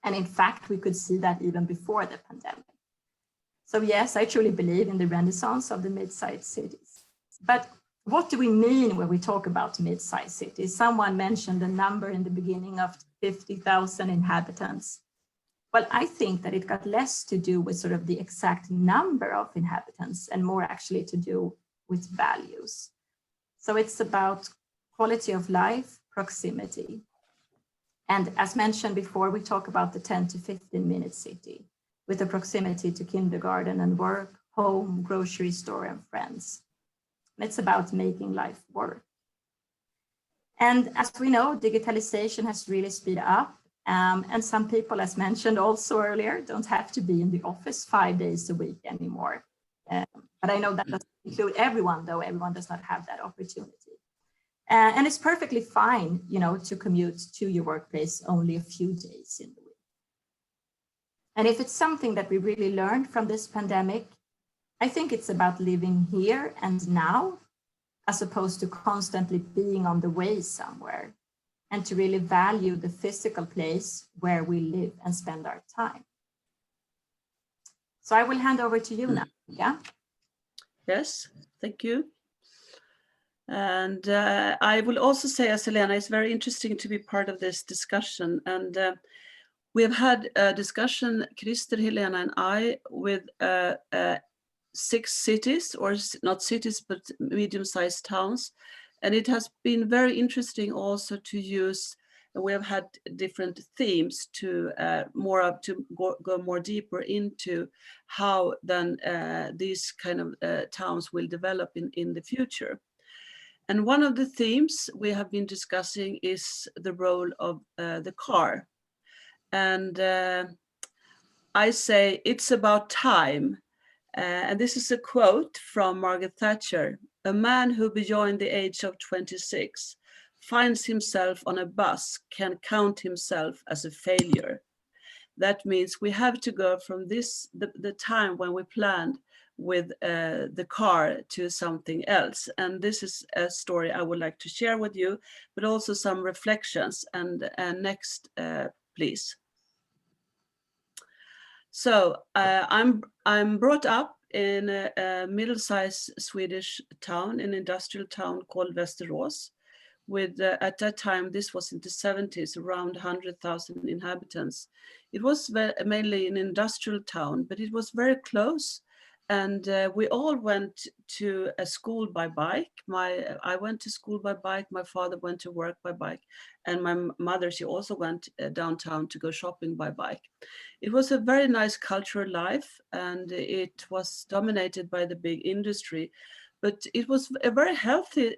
And in fact, we could see that even before the pandemic. So yes, I truly believe in the renaissance of the mid-sized cities. But what do we mean when we talk about mid-sized cities? Someone mentioned a number in the beginning of 50,000 inhabitants. Well, I think that it got less to do with sort of the exact number of inhabitants and more actually to do with values. So it's about quality of life, proximity. And as mentioned before, we talk about the 10 to 15 minute city with the proximity to kindergarten and work, home, grocery store, and friends. It's about making life work. And as we know, digitalization has really speeded up. And some people, as mentioned also earlier, don't have to be in the office 5 days a week anymore. But I know that doesn't include everyone, though everyone does not have that opportunity. And it's perfectly fine, you know, to commute to your workplace only a few days in the week. And if it's something that we really learned from this pandemic, I think it's about living here and now, as opposed to constantly being on the way somewhere, and to really value the physical place where we live and spend our time. So I will hand over to you now. Yeah. Yes, thank you. And I will also say, as Helena, it's very interesting to be part of this discussion. And we have had a discussion, Christer, Helena, and I, with 6 cities, or not cities, but medium-sized towns. And it has been very interesting also to use, we have had different themes to go more deeper into how then these kind of towns will develop in the future. And one of the themes we have been discussing is the role of the car. And I say it's about time. And this is a quote from Margaret Thatcher. A man who beyond the age of 26 finds himself on a bus can count himself as a failure. That means we have to go from the time when we planned with the car to something else. And this is a story I would like to share with you, but also some reflections. And next, please. So I'm brought up in a middle-sized Swedish town, an industrial town called Västerås, with at that time, this was in the 70s, around 100,000 inhabitants. It was mainly an industrial town, but it was very close. And we all went to a school by bike. I went to school by bike, my father went to work by bike, and my mother, she also went downtown to go shopping by bike. It was a very nice cultural life, and it was dominated by the big industry. but it was a very healthy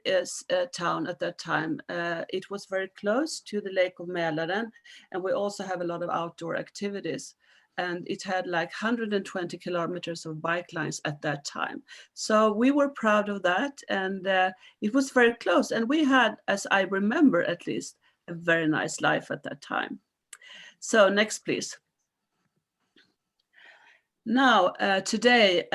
town at that time. It was very close to the Lake of Mälaren, and we also have a lot of outdoor activities. And it had like 120 kilometers of bike lines at that time. So we were proud of that, and it was very close. And we had, as I remember at least, a very nice life at that time. So next, please. Now, today,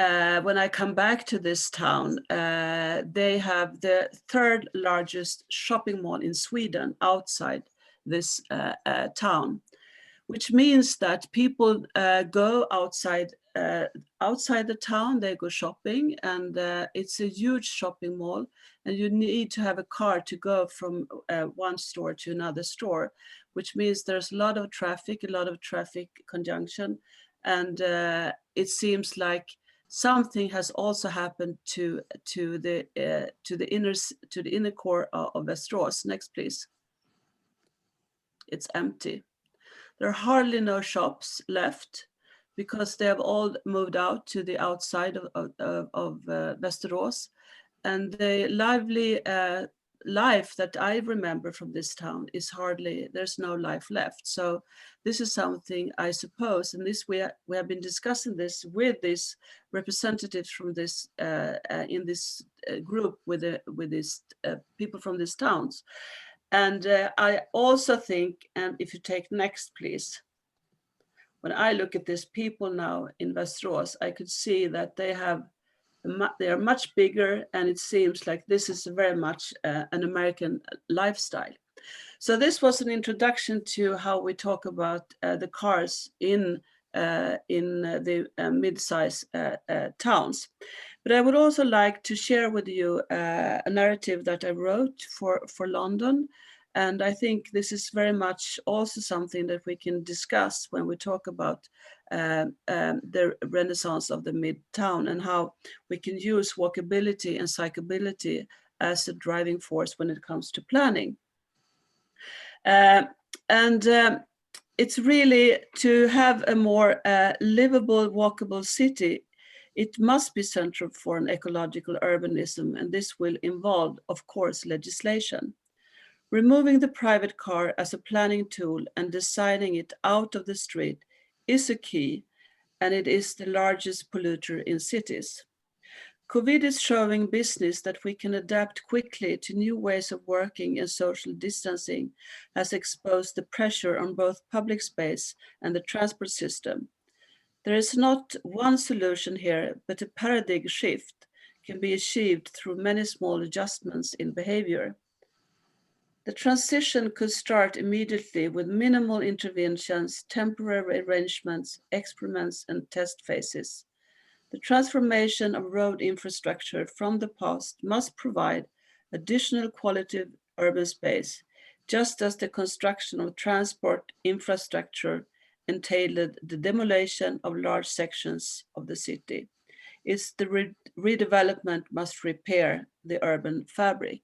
when I come back to this town, they have the third largest shopping mall in Sweden outside this town, which means that people go outside the town, they go shopping, and it's a huge shopping mall, and you need to have a car to go from one store to another store, which means there's a lot of traffic conjunction. And it seems like something has also happened to the inner core of Västerås. Next, please. It's empty. There are hardly no shops left because they have all moved out to the outside of Västerås, and the lively life that I remember from this town is hardly, there's no life left. So this is something, I suppose, and this we have been discussing this with these representatives from this in this group with these people from these towns. And I also think, and if you take next, please. When I look at these people now in Västerås, I could see that they are much bigger, and it seems like this is very much an American lifestyle. So this was an introduction to how we talk about the cars in the mid-size towns. But I would also like to share with you a narrative that I wrote for London. And I think this is very much also something that we can discuss when we talk about the renaissance of the midtown and how we can use walkability and cyclability as a driving force when it comes to planning. It's really to have a more livable, walkable city. It must be central for an ecological urbanism, and this will involve, of course, legislation. Removing the private car as a planning tool and designing it out of the street is a key, and it is the largest polluter in cities. COVID is showing business that we can adapt quickly to new ways of working, and social distancing has exposed the pressure on both public space and the transport system. There is not one solution here, but a paradigm shift can be achieved through many small adjustments in behavior. The transition could start immediately with minimal interventions, temporary arrangements, experiments, and test phases. The transformation of road infrastructure from the past must provide additional quality urban space, just as the construction of transport infrastructure entailed the demolition of large sections of the city. It's the redevelopment must repair the urban fabric.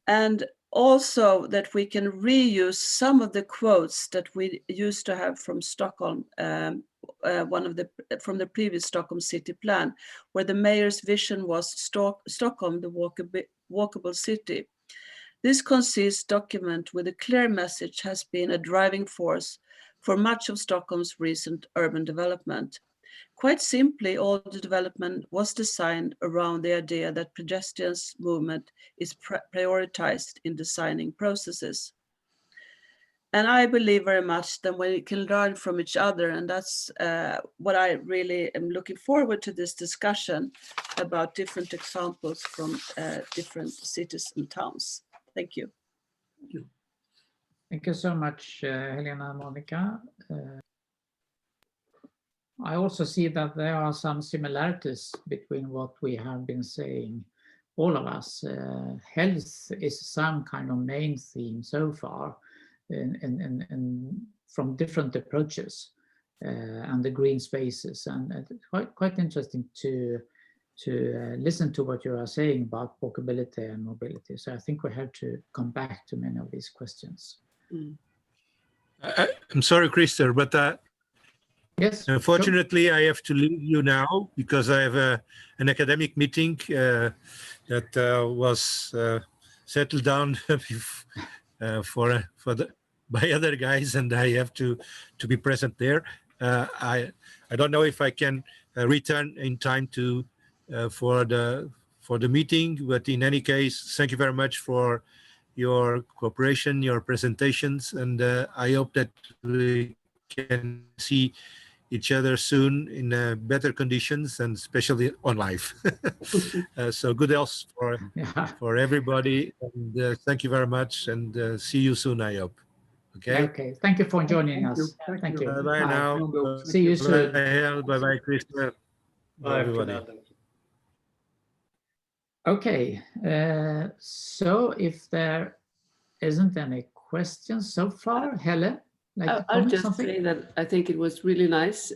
And also that we can reuse some of the quotes that we used to have from Stockholm, from the previous Stockholm city plan, where the mayor's vision was Stockholm, the walkable city. This concise document with a clear message has been a driving force for much of Stockholm's recent urban development. Quite simply, all the development was designed around the idea that pedestrians' movement is prioritized in designing processes. And I believe very much that we can learn from each other, and that's what I really am looking forward to this discussion about different examples from different cities and towns. Thank you. Thank you. Thank you so much, Helena and Monica. I also see that there are some similarities between what we have been saying, all of us. Health is some kind of main theme so far, from different approaches, and the green spaces. And it's quite interesting to listen to what you are saying about walkability and mobility. So I think we have to come back to many of these questions. I'm sorry, Christer, but Yes. Unfortunately, I have to leave you now because I have an academic meeting that was settled down by other guys, and I have to be present there. I don't know if I can return in time to for the meeting, but in any case, thank you very much for your cooperation, your presentations, and I hope that we can see each other soon in better conditions, and especially on live. So good health for everybody, and thank you very much, and see you soon, I hope. Okay. Okay. Thank you for joining us. Thank you. Bye now. See you soon. Bye bye, Christopher. Bye, everybody. Okay. So if there isn't any questions so far, Helle, like to I'll comment just something? say that I think it was really nice.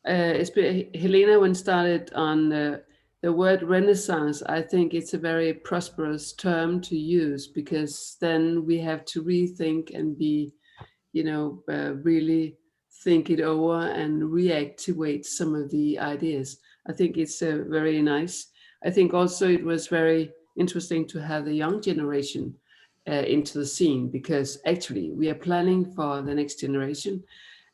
Helena, when started on the word Renaissance, I think it's a very prosperous term to use, because then we have to rethink and be, really think it over and reactivate some of the ideas. I think it's very nice. I think also it was very interesting to have the young generation into the scene, because actually we are planning for the next generation.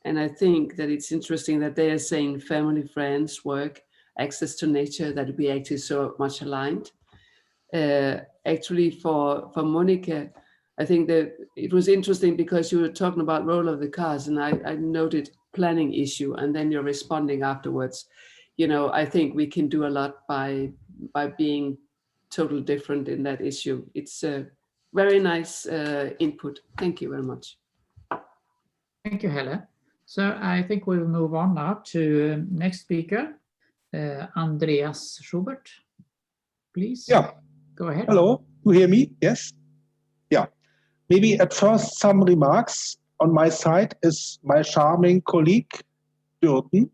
And I think that it's interesting that they are saying family, friends, work, access to nature, that we actually so much aligned. Actually, for Monica, I think that it was interesting because you were talking about role of the cars, and I noted planning issue, and then you're responding afterwards. I think we can do a lot by being totally different in that issue. It's a very nice input. Thank you very much. Thank you, Helle. So I think we'll move on now to next speaker, Andreas Schubert. Please. Yeah. Go ahead. Hello, you hear me? Yes? Yeah. Maybe at first some remarks. On my side is my charming colleague, Dürten.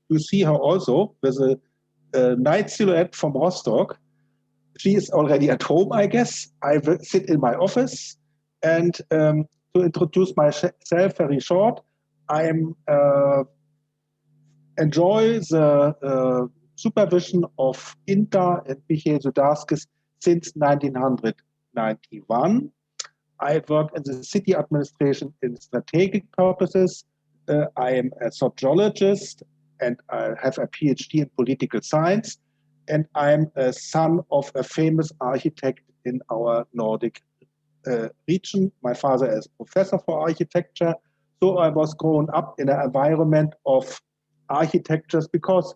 You see her also with a night silhouette from Rostock. She is already at home, I guess. I will sit in my office. And to introduce myself very short, I am enjoy the supervision of INTA and Michael Sudarskis since 1991. I work in the city administration in strategic purposes. I am a sociologist, and I have a PhD in political science. And I'm a son of a famous architect in our Nordic region. My father is professor for architecture. So I was growing up in an environment of architectures, because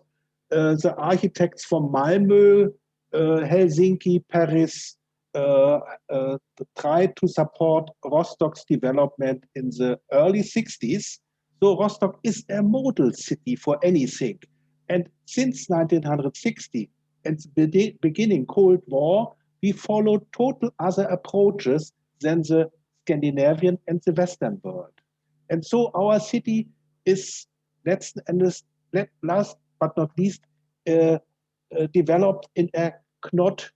the architects from Malmö, Helsinki, Paris tried to support Rostock's development in the early 60s. So Rostock is a model city for anything. And since 1960 and the beginning Cold War, we followed total other approaches than the Scandinavian and the Western world. And so our city is, last but not least, developed in a knot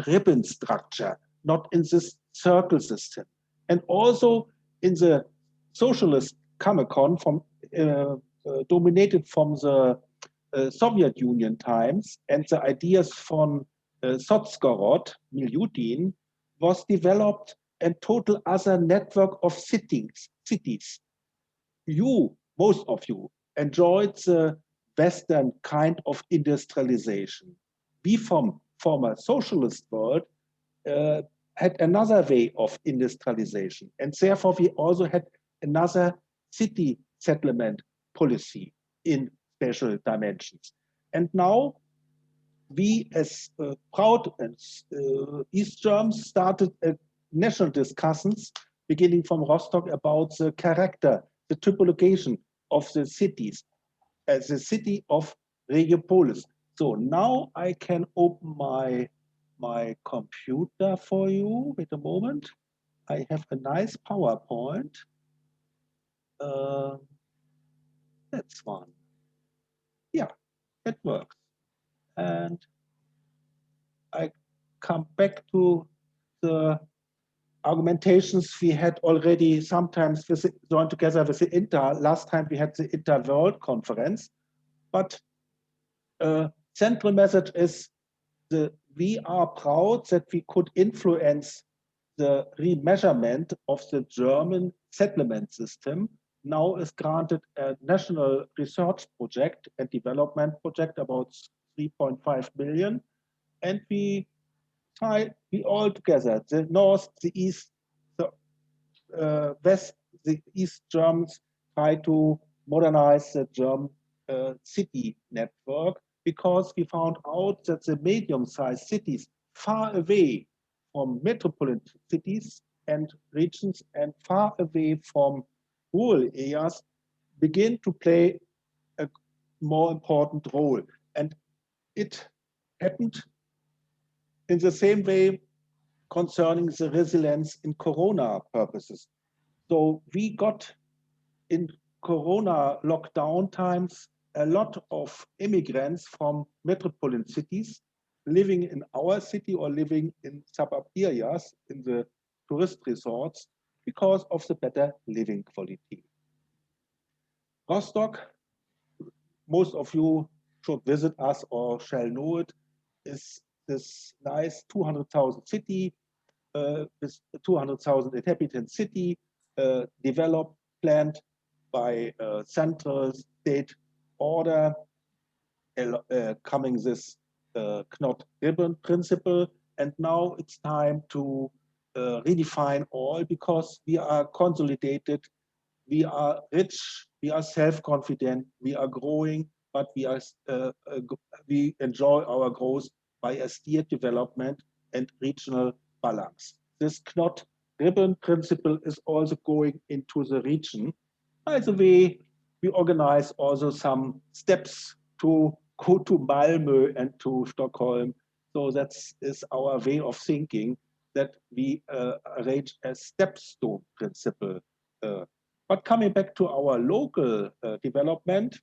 ribbon structure, not in this circle system. And also in the socialist Kamekon, dominated from the Soviet Union times, and the ideas from Sotskorod, Milutin, was developed a total other network of cities. Most of you, enjoyed the Western kind of industrialization. We from former socialist world had another way of industrialization, and therefore we also had another city settlement policy in special dimensions. And now we, as proud East Germans, started national discussions beginning from Rostock about the character, the typologication of the cities as a city of Regiopolis. So now I can open my computer for you. Wait a moment. I have a nice PowerPoint. That's one. Yeah, it works. And I come back to the argumentations we had already sometimes joined together with the Inter. Last time we had the Inter World Conference, but central message is we are proud that we could influence the remeasurement of the German settlement system. Now is granted a national research project and development project about 3.5 billion. And we all together, the North, the East, the West, the East Germans try to modernize the German city network, because we found out that the medium-sized cities far away from metropolitan cities and regions and far away from rural areas begin to play a more important role. And it happened in the same way concerning the resilience in Corona purposes. So we got in Corona lockdown times a lot of immigrants from metropolitan cities living in our city or living in suburb areas in the tourist resorts because of the better living quality. Rostock, most of you should visit us or shall know it, is this nice 200,000 city, with 200,000 inhabitant city, developed, planned by central state order, coming this knot-ribbon principle. And now it's time to redefine all, because we are consolidated, we are rich, we are self-confident, we are growing, but we enjoy our growth by a steered development and regional balance. This knot-ribbon principle is also going into the region. By the way, we organize also some steps to go to Malmö and to Stockholm. So that is our way of thinking, that we arrange a stepstone principle. But coming back to our local development,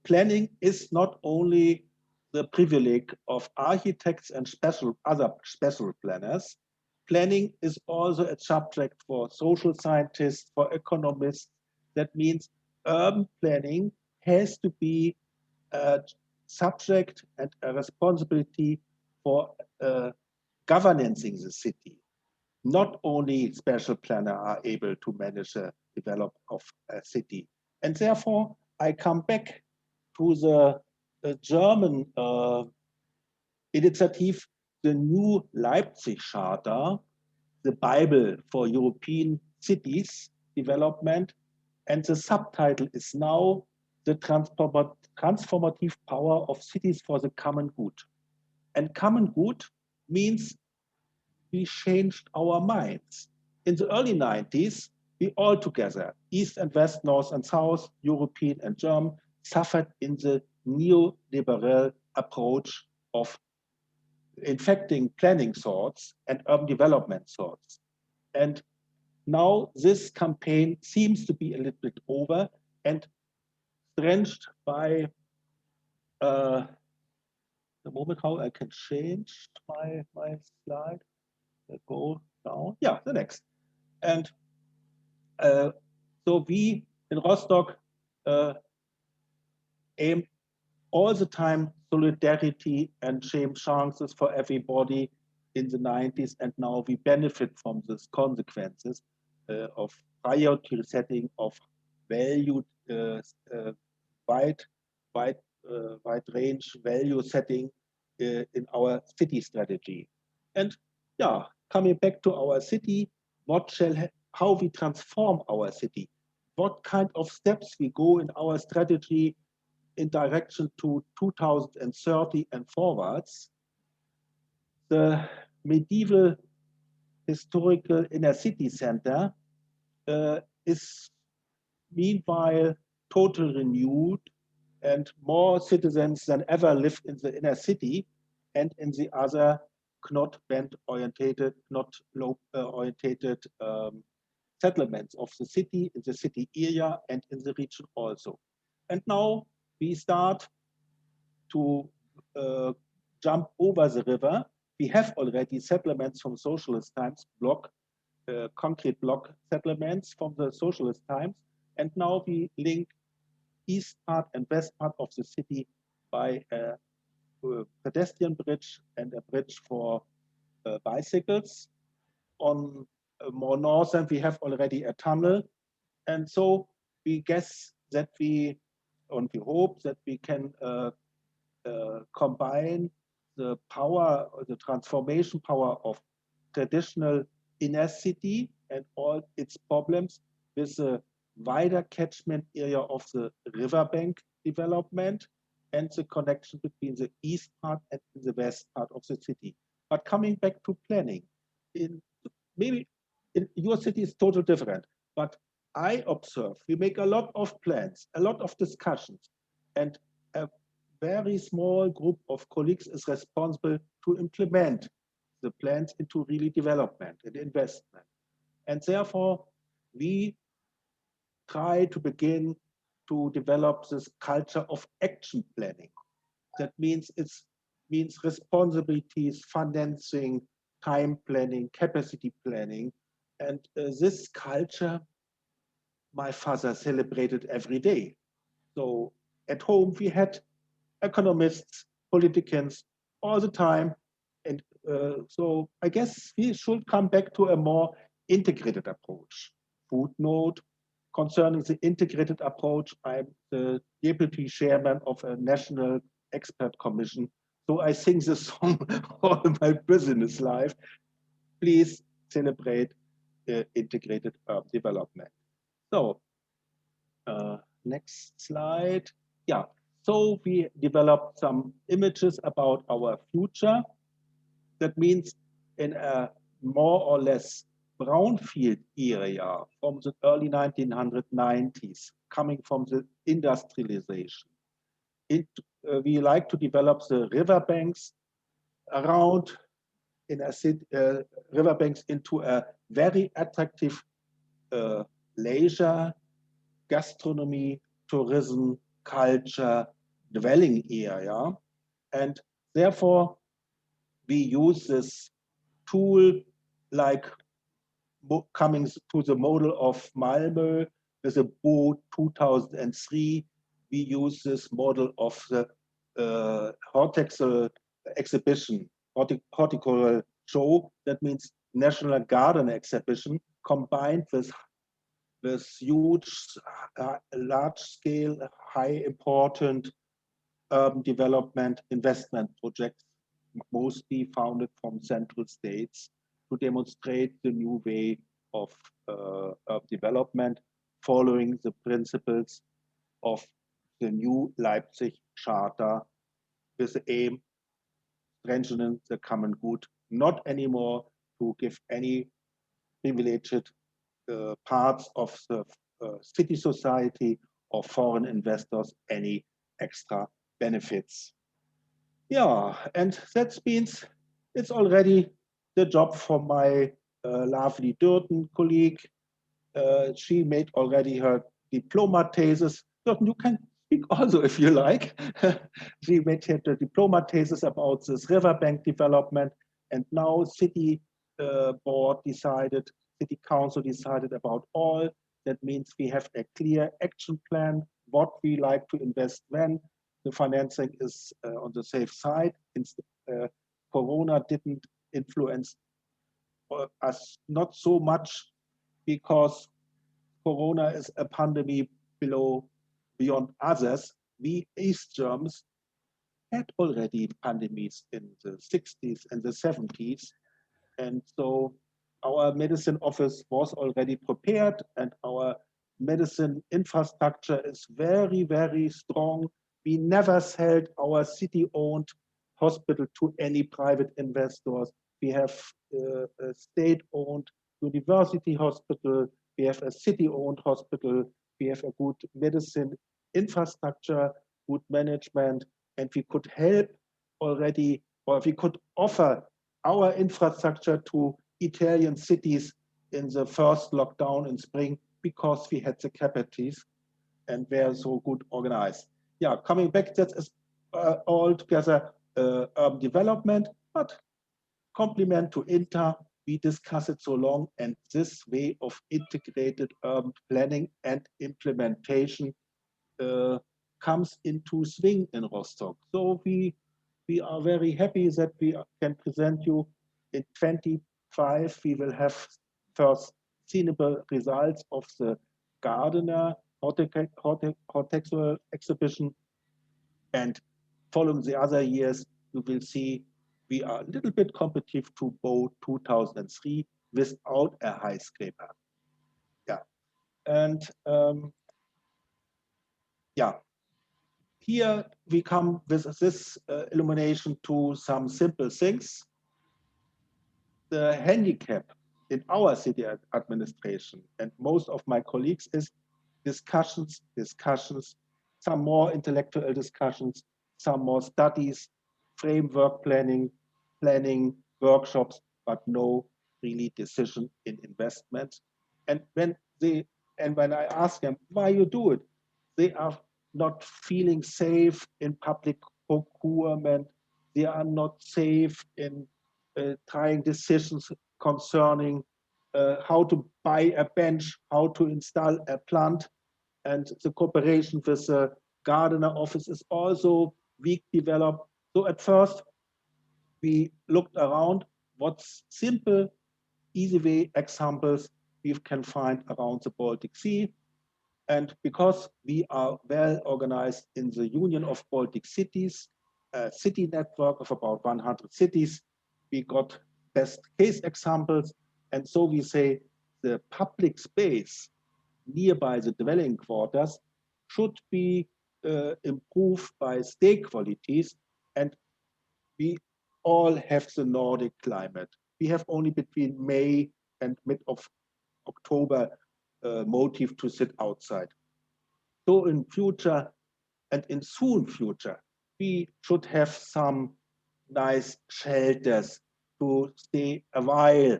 planning is not only the privilege of architects and other special planners. Planning is also a subject for social scientists, for economists. That means urban planning has to be a subject and a responsibility for governancing the city. Not only special planners are able to manage the development of a city. And therefore, I come back to the German initiative, the new Leipzig Charter, the Bible for European cities development. And the subtitle is now the transformative power of cities for the common good. And common good means we changed our minds. In the early 90s, we all together, East and West, North and South, European and German, suffered in the neoliberal approach of infecting planning thoughts and urban development thoughts. And now this campaign seems to be a little bit over and drenched by the moment how I can change my slide. Go down. Yeah, the next. And so we in Rostock aim all the time solidarity and same chances for everybody in the 90s, and now we benefit from these consequences of priority setting, of valued wide range value setting in our city strategy. And yeah, coming back to our city, how we transform our city, what kind of steps we go in our strategy in direction to 2030 and forwards. The medieval historical inner city center is meanwhile totally renewed, and more citizens than ever live in the inner city and in the other knot-band orientated, orientated settlements of the city, in the city area and in the region also. And now we start to jump over the river we have already settlements from socialist times, concrete block settlements from the socialist times, and now we link east part and west part of the city by a pedestrian bridge and a bridge for bicycles. On more northern, we have already a tunnel, and so we guess that we hope that we can combine the power, the transformation power of traditional inner city and all its problems with the wider catchment area of the riverbank development and the connection between the east part and the west part of the city. But coming back to planning, maybe in your city is totally different, but I observe we make a lot of plans, a lot of discussions, and a very small group of colleagues is responsible to implement the plans into really development and investment. And therefore, we try to begin to develop this culture of action planning. That means responsibilities, financing, time planning, capacity planning. And this culture, my father celebrated every day. So at home, we had economists, politicians all the time. And so I guess we should come back to a more integrated approach. Footnote, concerning the integrated approach, I'm the deputy chairman of a national expert commission. So I sing this song all my business life. Please celebrate integrated development. So next slide. Yeah, so we developed some images about our future. That means in a more or less brownfield area from the early 1990s, coming from the industrialization. We like to develop the riverbanks around in a city, riverbanks into a very attractive leisure, gastronomy, tourism, culture, dwelling area. And therefore, we use this tool like coming to the model of Malmö with the boat 2003. We use this model of the horticultural exhibition, horticultural show. That means National Garden exhibition combined with huge, large-scale, high important urban development investment projects, mostly founded from central states, to demonstrate the new way of development following the principles of the new Leipzig Charter with the aim strengthening the common good, not anymore to give any privileged parts of the city society or foreign investors any extra benefits. Yeah, and that means it's already the job for my lovely Dürten colleague. She made already her diploma thesis. Dürten, you can speak also if you like. She made her diploma thesis about this riverbank development, and now city board decided, city council decided about all. That means we have a clear action plan, what we like to invest when. The financing is on the safe side. Corona didn't influence us not so much because Corona is a pandemic beyond others. We East Germans had already pandemics in the 60s and the 70s. And so our medicine office was already prepared and our medicine infrastructure is very, very strong. We never sold our city-owned hospital to any private investors. We have a state-owned university hospital. We have a city-owned hospital. We have a good medicine infrastructure, good management, and we could help already, or we could offer our infrastructure to Italian cities in the first lockdown in spring because we had the capacities and were so good organized. Yeah, coming back, that is all together urban development, but Compliment to Inter, we discussed it so long, and this way of integrated urban planning and implementation comes into swing in Rostock. So we are very happy that we can present you in 25. We will have first seenable results of the Gardener horticultural exhibition, and following the other years, you will see we are a little bit competitive to boat 2003 without a high scraper. Yeah, and yeah, here we come with this illumination to some simple things. The handicap in our city administration and most of my colleagues is discussions, some more intellectual discussions, some more studies, framework planning, workshops, but no really decision in investment. And when I ask them why you do it, they are not feeling safe in public procurement. They are not safe in trying decisions concerning how to buy a bench, how to install a plant. And the cooperation with the gardener office is also weak developed. So at first, we looked around what's simple, easy way examples we can find around the Baltic Sea. And because we are well organized in the Union of Baltic Cities, a city network of about 100 cities, we got best case examples. And so we say the public space nearby the dwelling quarters should be improved by stay qualities. And we all have the Nordic climate. We have only between May and mid of October motive to sit outside. So in future and in soon future, we should have some nice shelters to stay a while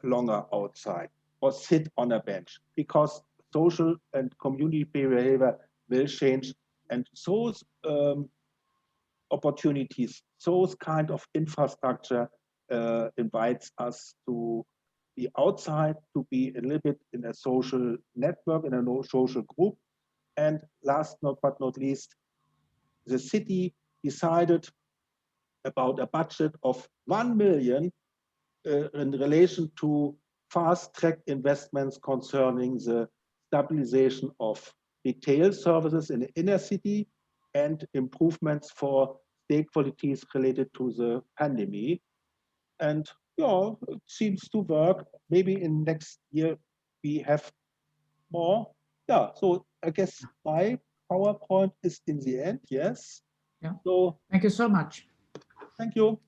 longer outside or sit on a bench, because social and community behavior will change, and those opportunities, those kind of infrastructure invites us to be outside, to be a little bit in a social network, in a social group. And last but not least, the city decided about a budget of 1 million in relation to fast-track investments concerning the stabilization of retail services in the inner city and improvements for stay qualities related to the pandemic. And yeah, it seems to work. Maybe in next year we have more. Yeah, so I guess my PowerPoint is in the end, yes. Yeah. So thank you so much. Thank you.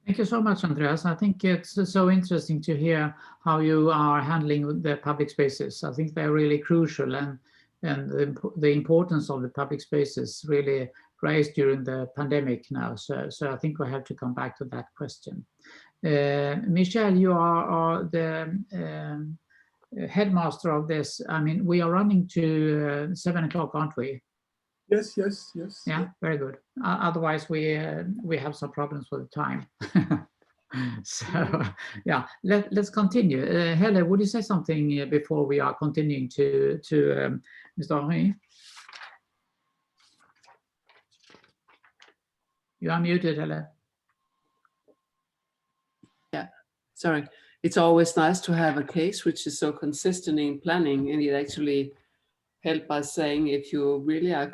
Thank you so much, Andreas. I think it's so interesting to hear how you are handling the public spaces. I think they're really crucial, and the importance of the public spaces really raised during the pandemic now. So I think we have to come back to that question. Michelle, you are the headmaster of this. I mean, we are running to 7 o'clock, aren't we? Yes. Yeah, very good. Otherwise, we have some problems with the time. So, yeah, let's continue. Helle, would you say something before we are continuing to Mr. Henry? You are muted, Helle. Yeah, sorry. It's always nice to have a case which is so consistent in planning, and it actually help us saying if you really are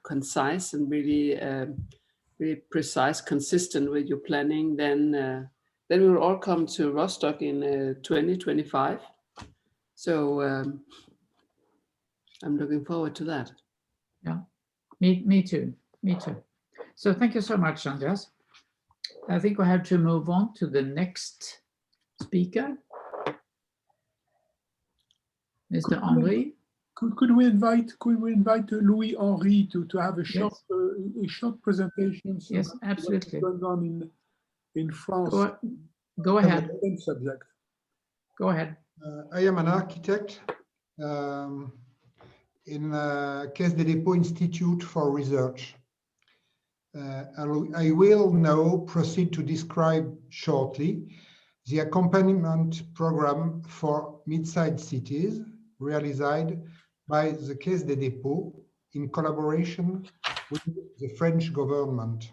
concise and really really precise, consistent with your planning, then we will all come to Rostock in 2025. So I'm looking forward to that. Yeah, me too. So thank you so much, Andreas. I think we have to move on to the next speaker, Mr. Henry. Could we invite Louis Henry to have a short presentation? So yes, absolutely. What's going on in France? Go ahead. Subject. Go ahead. I am an architect in Caisse des Dépôts Institute for Research. I will now proceed to describe shortly the accompaniment program for mid-sized cities realized by the Caisse des Dépôts in collaboration with the French government.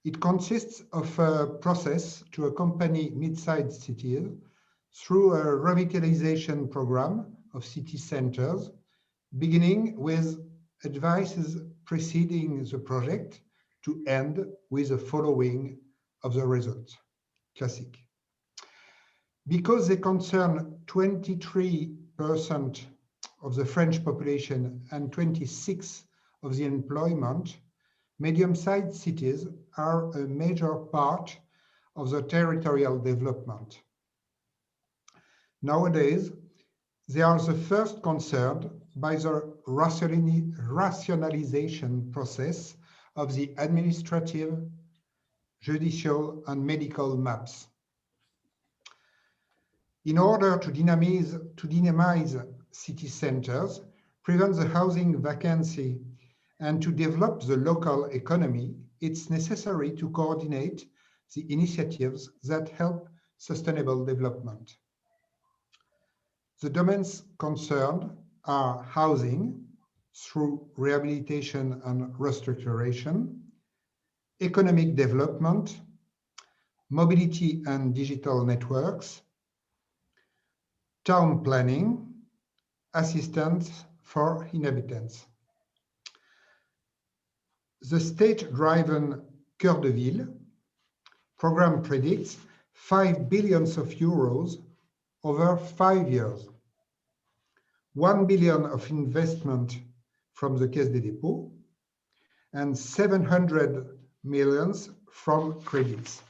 It consists of a process to accompany mid-sized cities through a revitalization program of city centers, beginning with advices preceding the project to end with the following of the results. Classic. Because they concern 23% of the French population and 26% of the employment, medium-sized cities are a major part of the territorial development. Nowadays, they are the first concerned by the rationalization process of the administrative, judicial, and medical maps. In order to dynamize city centers, prevent the housing vacancy, and to develop the local economy, it's necessary to coordinate the initiatives that help sustainable development. The domains concerned are housing through rehabilitation and restructuration, economic development, mobility and digital networks, town planning, assistance for inhabitants. The state-driven Cœur de Ville program predicts 5 billion euros over 5 years, 1 billion of investment from the Caisse des Dépôts, and 700 millions from credits.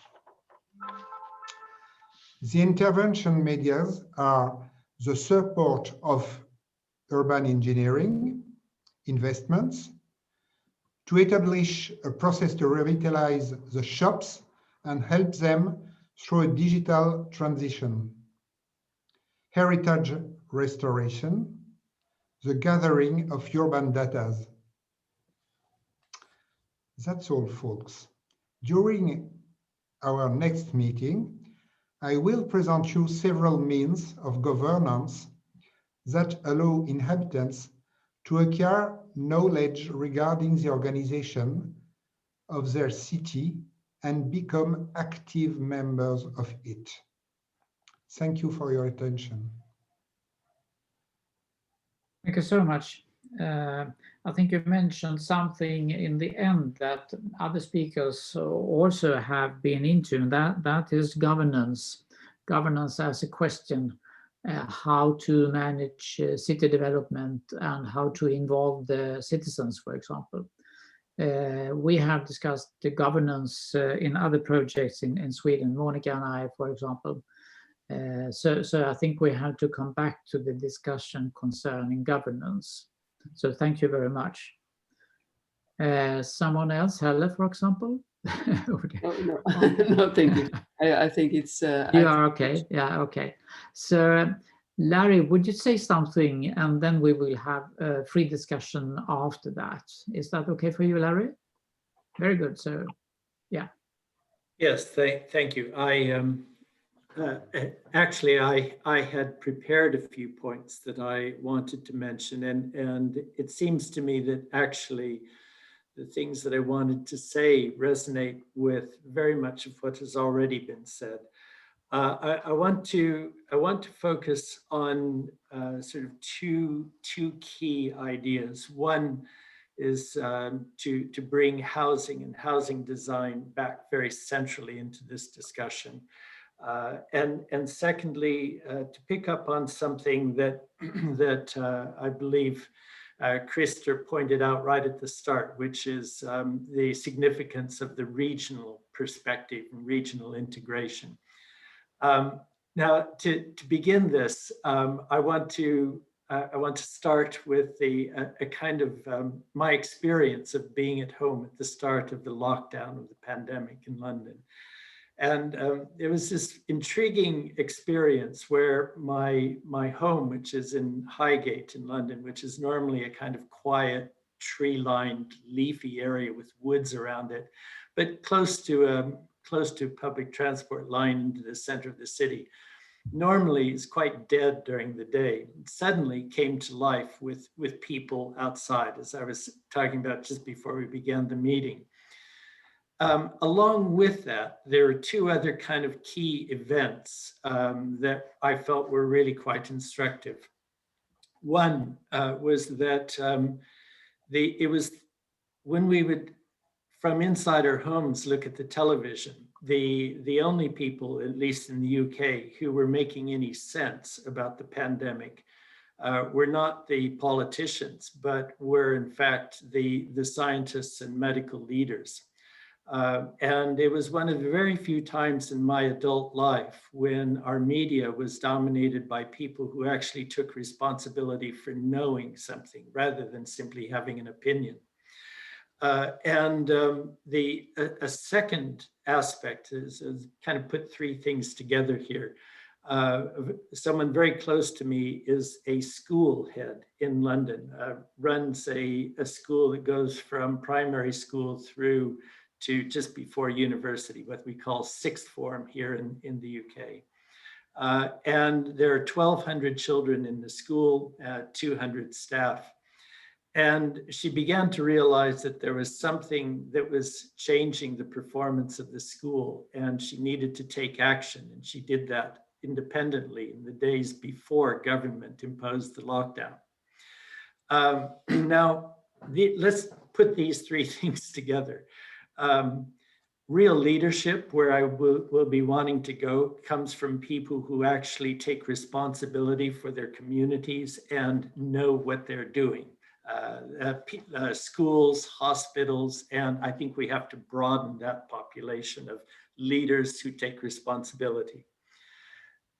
The intervention medias are the support of urban engineering, investments, to establish a process to revitalize the shops and help them through a digital transition, heritage restoration, the gathering of urban data. That's all, folks. During our next meeting, I will present you several means of governance that allow inhabitants to acquire knowledge regarding the organization of their city and become active members of it. Thank you for your attention. Thank you so much. I think you mentioned something in the end that other speakers also have been into, and that is governance. Governance as a question, how to manage city development and how to involve the citizens, for example. We have discussed the governance in other projects in Sweden, Monica and I, for example. So I think we have to come back to the discussion concerning governance. So thank you very much. Someone else, Helle, for example? No, no, thank you. I think it's... you are okay, yeah, okay. So Larry, would you say something and then we will have a free discussion after that. Is that okay for you, Larry? Very good, so yeah. Yes, thank you. Actually, I had prepared a few points that I wanted to mention, and it seems to me that actually the things that I wanted to say resonate with very much of what has already been said. I want to focus on sort of two key ideas. One is to bring housing and housing design back very centrally into this discussion. And secondly, to pick up on something that I believe Christer pointed out right at the start, which is the significance of the regional perspective and regional integration. Now, to begin this, I want to start with a kind of my experience of being at home at the start of the lockdown of the pandemic in London. And it was this intriguing experience where my home, which is in Highgate in London, which is normally a kind of quiet tree-lined, leafy area with woods around it, but close to public transport line into the center of the city. Normally is quite dead during the day. It suddenly came to life with people outside, as I was talking about just before we began the meeting. Along with that, there are two other kind of key events that I felt were really quite instructive. One was that it was when we would, from inside our homes, look at the television, the only people, at least in the UK, who were making any sense about the pandemic were not the politicians, but were in fact the scientists and medical leaders. And it was one of the very few times in my adult life when our media was dominated by people who actually took responsibility for knowing something rather than simply having an opinion. A second aspect is kind of put three things together here. Someone very close to me is a school head in London, runs a school that goes from primary school through to just before university, what we call sixth form here in the UK. And there are 1,200 children in the school, 200 staff. And she began to realize that there was something that was changing the performance of the school, and she needed to take action. And she did that independently in the days before government imposed the lockdown. Now, let's put these three things together. Real leadership, where I will be wanting to go, comes from people who actually take responsibility for their communities and know what they're doing. Schools, hospitals, and I think we have to broaden that population of leaders who take responsibility.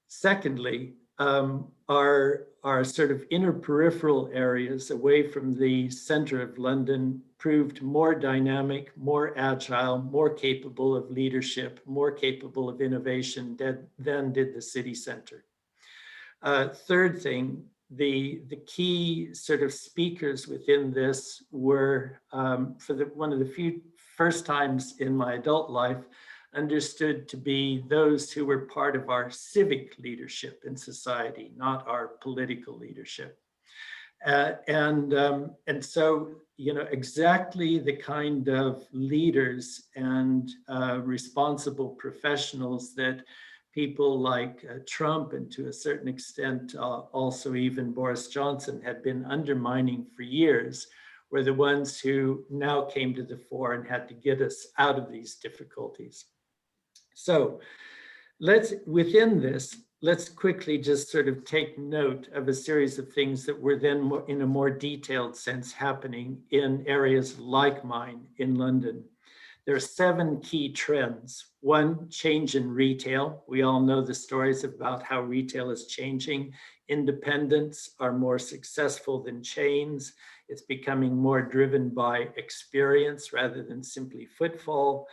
Secondly, our sort of inner peripheral areas away from the center of London proved more dynamic, more agile, more capable of leadership, more capable of innovation than did the city center. Third thing, the key sort of speakers within this were, for one of the first times in my adult life, understood to be those who were part of our civic leadership in society, not our political leadership. And so, you know, exactly the kind of leaders and responsible professionals that people like Trump, and to a certain extent also even Boris Johnson, had been undermining for years, were the ones who now came to the fore and had to get us out of these difficulties. So within this, let's quickly just sort of take note of a series of things that were then in a more detailed sense happening in areas like mine in London. There are 7 key trends. 1, change in retail. We all know the stories about how retail is changing. Independents are more successful than chains. It's becoming more driven by experience rather than simply footfall.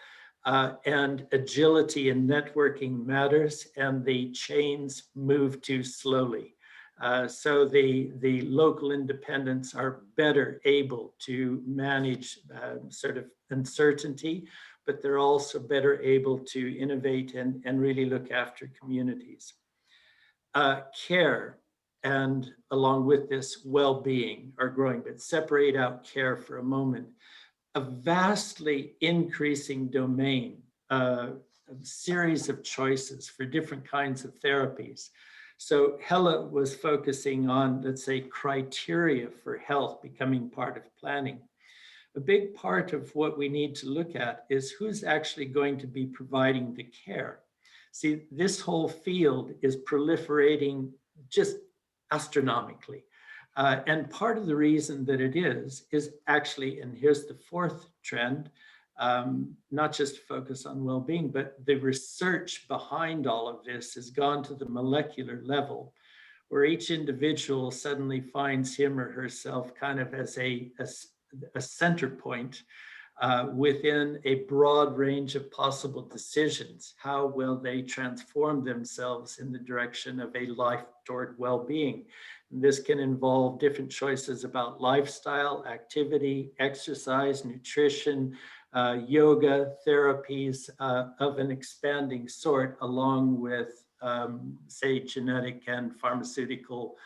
And agility and networking matters, and the chains move too slowly. So the local independents are better able to manage sort of uncertainty, but they're also better able to innovate and really look after communities. Care and along with this well-being are growing, but separate out care for a moment. A vastly increasing domain, a series of choices for different kinds of therapies. So Hella was focusing on, let's say, criteria for health becoming part of planning. A big part of what we need to look at is who's actually going to be providing the care. See, this whole field is proliferating just astronomically. And part of the reason that it is actually, and here's the 4th trend, not just focus on well-being, but the research behind all of this has gone to the molecular level, where each individual suddenly finds him or herself kind of as a center point within a broad range of possible decisions. How will they transform themselves in the direction of a life toward well-being? This can involve different choices about lifestyle, activity, exercise, nutrition, yoga, therapies of an expanding sort, along with, say, genetic and pharmaceutical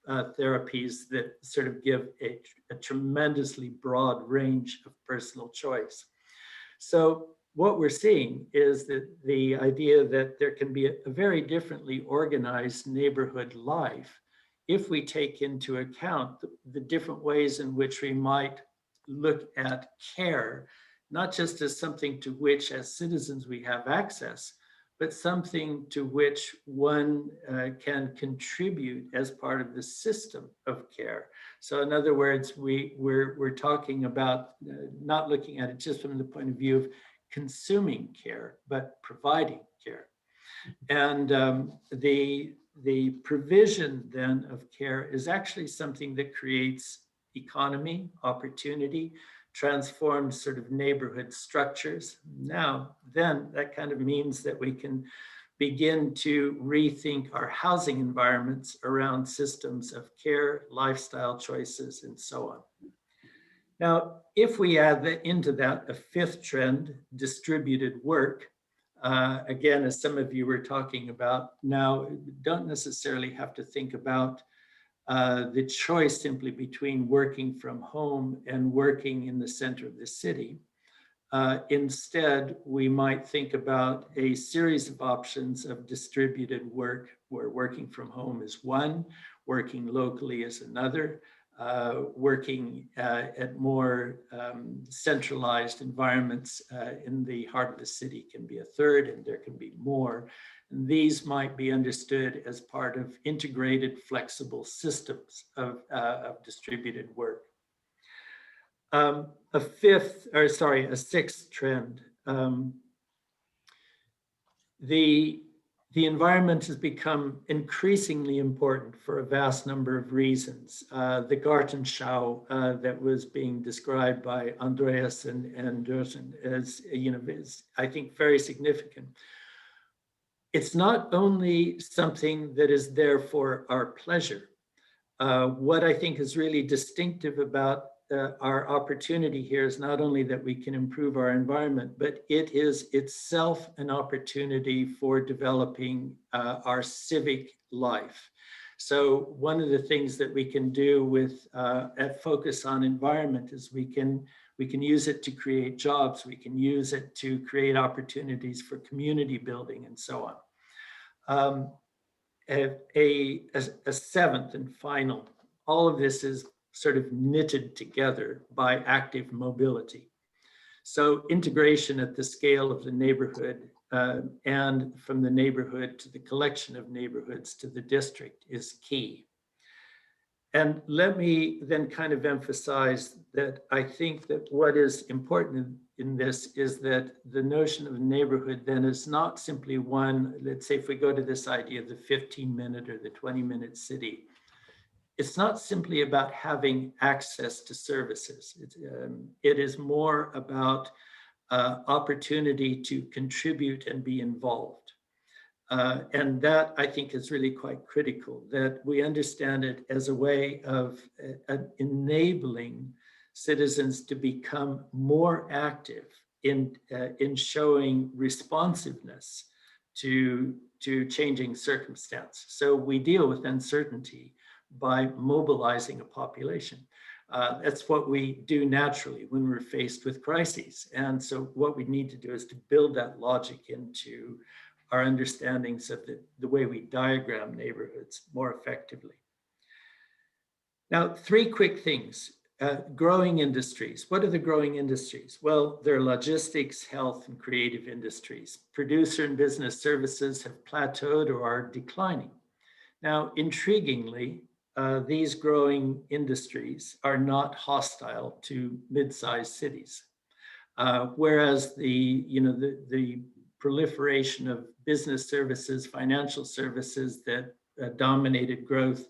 therapies that sort of give a tremendously broad range of personal choice. So what we're seeing is that the idea that there can be a very differently organized neighborhood life if we take into account the different ways in which we might look at care, not just as something to which as citizens we have access, but something to which one can contribute as part of the system of care. So in other words, we're talking about not looking at it just from the point of view of consuming care, but providing care. And the provision then of care is actually something that creates economy, opportunity, transforms sort of neighborhood structures. Now, then that kind of means that we can begin to rethink our housing environments around systems of care, lifestyle choices, and so on. Now, if we add into that a fifth trend, distributed work, again, as some of you were talking about, now don't necessarily have to think about the choice simply between working from home and working in the center of the city. Instead, we might think about a series of options of distributed work, where working from home is one, working locally is another, working at more centralized environments in the heart of the city can be a third, and there can be more. And these might be understood as part of integrated, flexible systems of distributed work. A sixth trend. The environment has become increasingly important for a vast number of reasons. The Gartenschau that was being described by Andreas and Dürsen is, I think, very significant. It's not only something that is there for our pleasure. What I think is really distinctive about our opportunity here is not only that we can improve our environment, but it is itself an opportunity for developing our civic life. So one of the things that we can do with a focus on environment is we can use it to create jobs, we can use it to create opportunities for community building and so on. A seventh and final, all of this is sort of knitted together by active mobility. So integration at the scale of the neighborhood and from the neighborhood to the collection of neighborhoods to the district is key. And let me then kind of emphasize that I think that what is important in this is that the notion of neighborhood then is not simply one, let's say if we go to this idea of the 15-minute or the 20-minute city, it's not simply about having access to services. It is more about opportunity to contribute and be involved. And that, I think, is really quite critical, that we understand it as a way of enabling citizens to become more active in showing responsiveness to changing circumstance. So we deal with uncertainty by mobilizing a population. That's what we do naturally when we're faced with crises. And so what we need to do is to build that logic into our understandings of the way we diagram neighborhoods more effectively. Now, three quick things. Growing industries. What are the growing industries? Well, they're logistics, health, and creative industries. Producer and business services have plateaued or are declining. Now, intriguingly, these growing industries are not hostile to mid-sized cities, whereas the proliferation of business services, financial services that dominated growth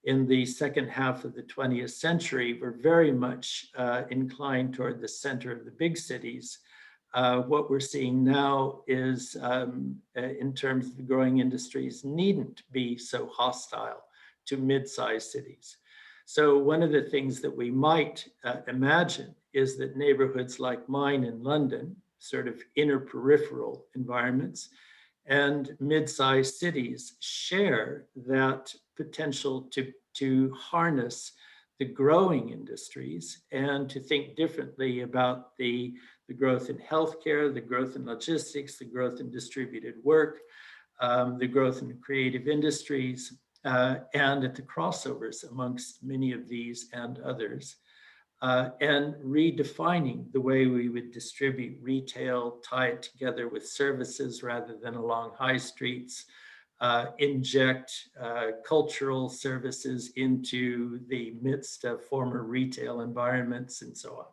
in the second half of the 20th century were very much inclined toward the center of the big cities. What we're seeing now is, in terms of the growing industries, needn't be so hostile to mid-sized cities. So one of the things that we might imagine is that neighborhoods like mine in London, sort of inner peripheral environments, and mid-sized cities share that potential to harness the growing industries and to think differently about the growth in healthcare, the growth in logistics, the growth in distributed work, the growth in creative industries, and at the crossovers amongst many of these and others. And redefining the way we would distribute retail, tie it together with services rather than along high streets, inject cultural services into the midst of former retail environments and so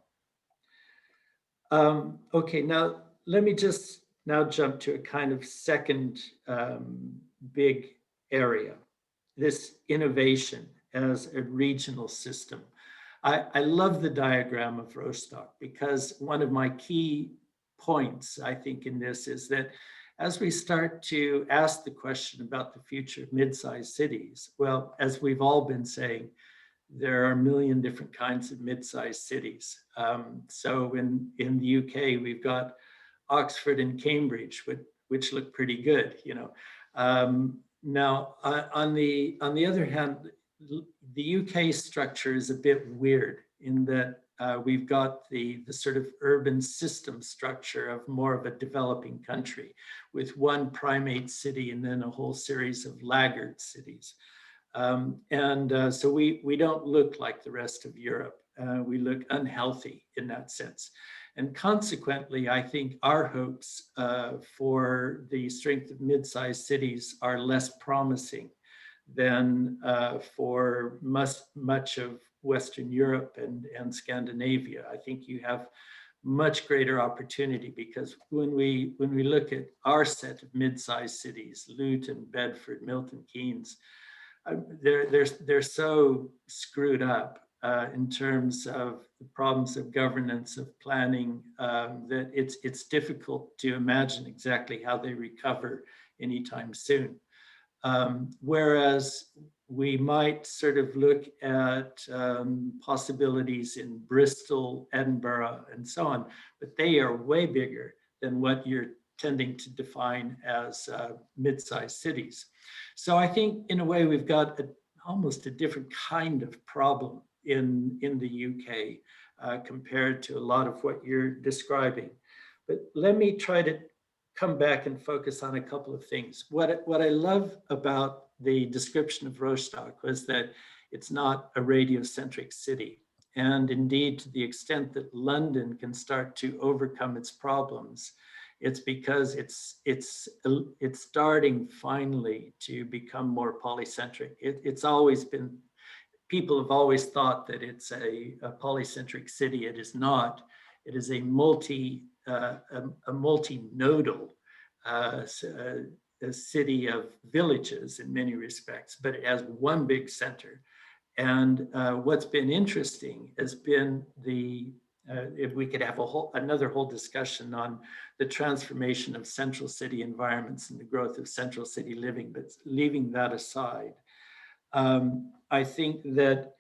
on. Okay, now let me just now jump to a kind of second big area, this innovation as a regional system. I love the diagram of Rostock because one of my key points, I think, in this is that as we start to ask the question about the future of mid-sized cities, well, as we've all been saying, there are a million different kinds of mid-sized cities. So in the UK, we've got Oxford and Cambridge, which look pretty good, you know. Now, on the other hand, the UK structure is a bit weird in that we've got the sort of urban system structure of more of a developing country with one primate city and then a whole series of laggard cities. So we don't look like the rest of Europe. We look unhealthy in that sense. And consequently, I think our hopes for the strength of mid-sized cities are less promising than for much of Western Europe and Scandinavia. I think you have much greater opportunity because when we look at our set of mid-sized cities, Luton, Bedford, Milton Keynes, they're so screwed up in terms of the problems of governance, of planning, that it's difficult to imagine exactly how they recover anytime soon. Whereas we might sort of look at possibilities in Bristol, Edinburgh, and so on, but they are way bigger than what you're tending to define as mid-sized cities. So I think in a way we've got almost a different kind of problem in the UK compared to a lot of what you're describing. But let me try to come back and focus on a couple of things. What I love about the description of Rostock was that it's not a radiocentric city. And indeed, to the extent that London can start to overcome its problems, it's because it's starting finally to become more polycentric. It's always been, people have always thought that it's a polycentric city. It is not. It is a multinodal a city of villages in many respects, but it has one big center. And what's been interesting has been if we could have another whole discussion on the transformation of central city environments and the growth of central city living, but leaving that aside, I think that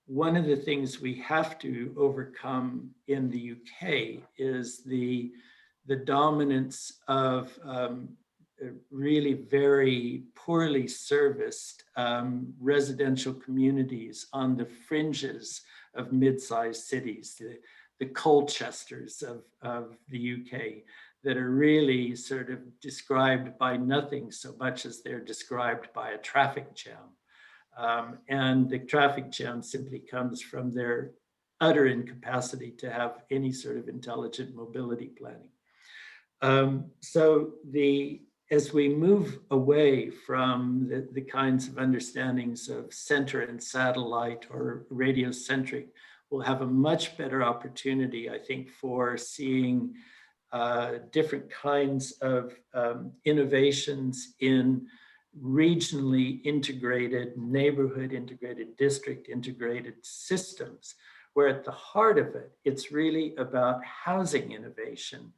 one of the things we have to overcome in the UK is the dominance of really very poorly serviced residential communities on the fringes of mid-sized cities, the Colchesters of the UK, that are really sort of described by nothing so much as they're described by a traffic jam. And the traffic jam simply comes from their utter incapacity to have any sort of intelligent mobility planning. So as we move away from the kinds of understandings of center and satellite or radiocentric, we'll have a much better opportunity, I think, for seeing different kinds of innovations in regionally integrated, neighborhood integrated, district integrated systems, where at the heart of it, it's really about housing innovation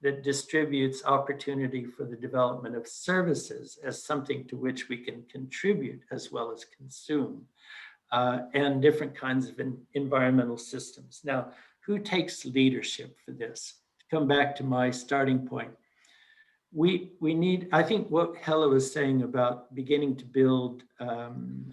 that distributes opportunity for the development of services as something to which we can contribute as well as consume, and different kinds of environmental systems. Now, who takes leadership for this? To come back to my starting point, we need, I think what Helle was saying about beginning to build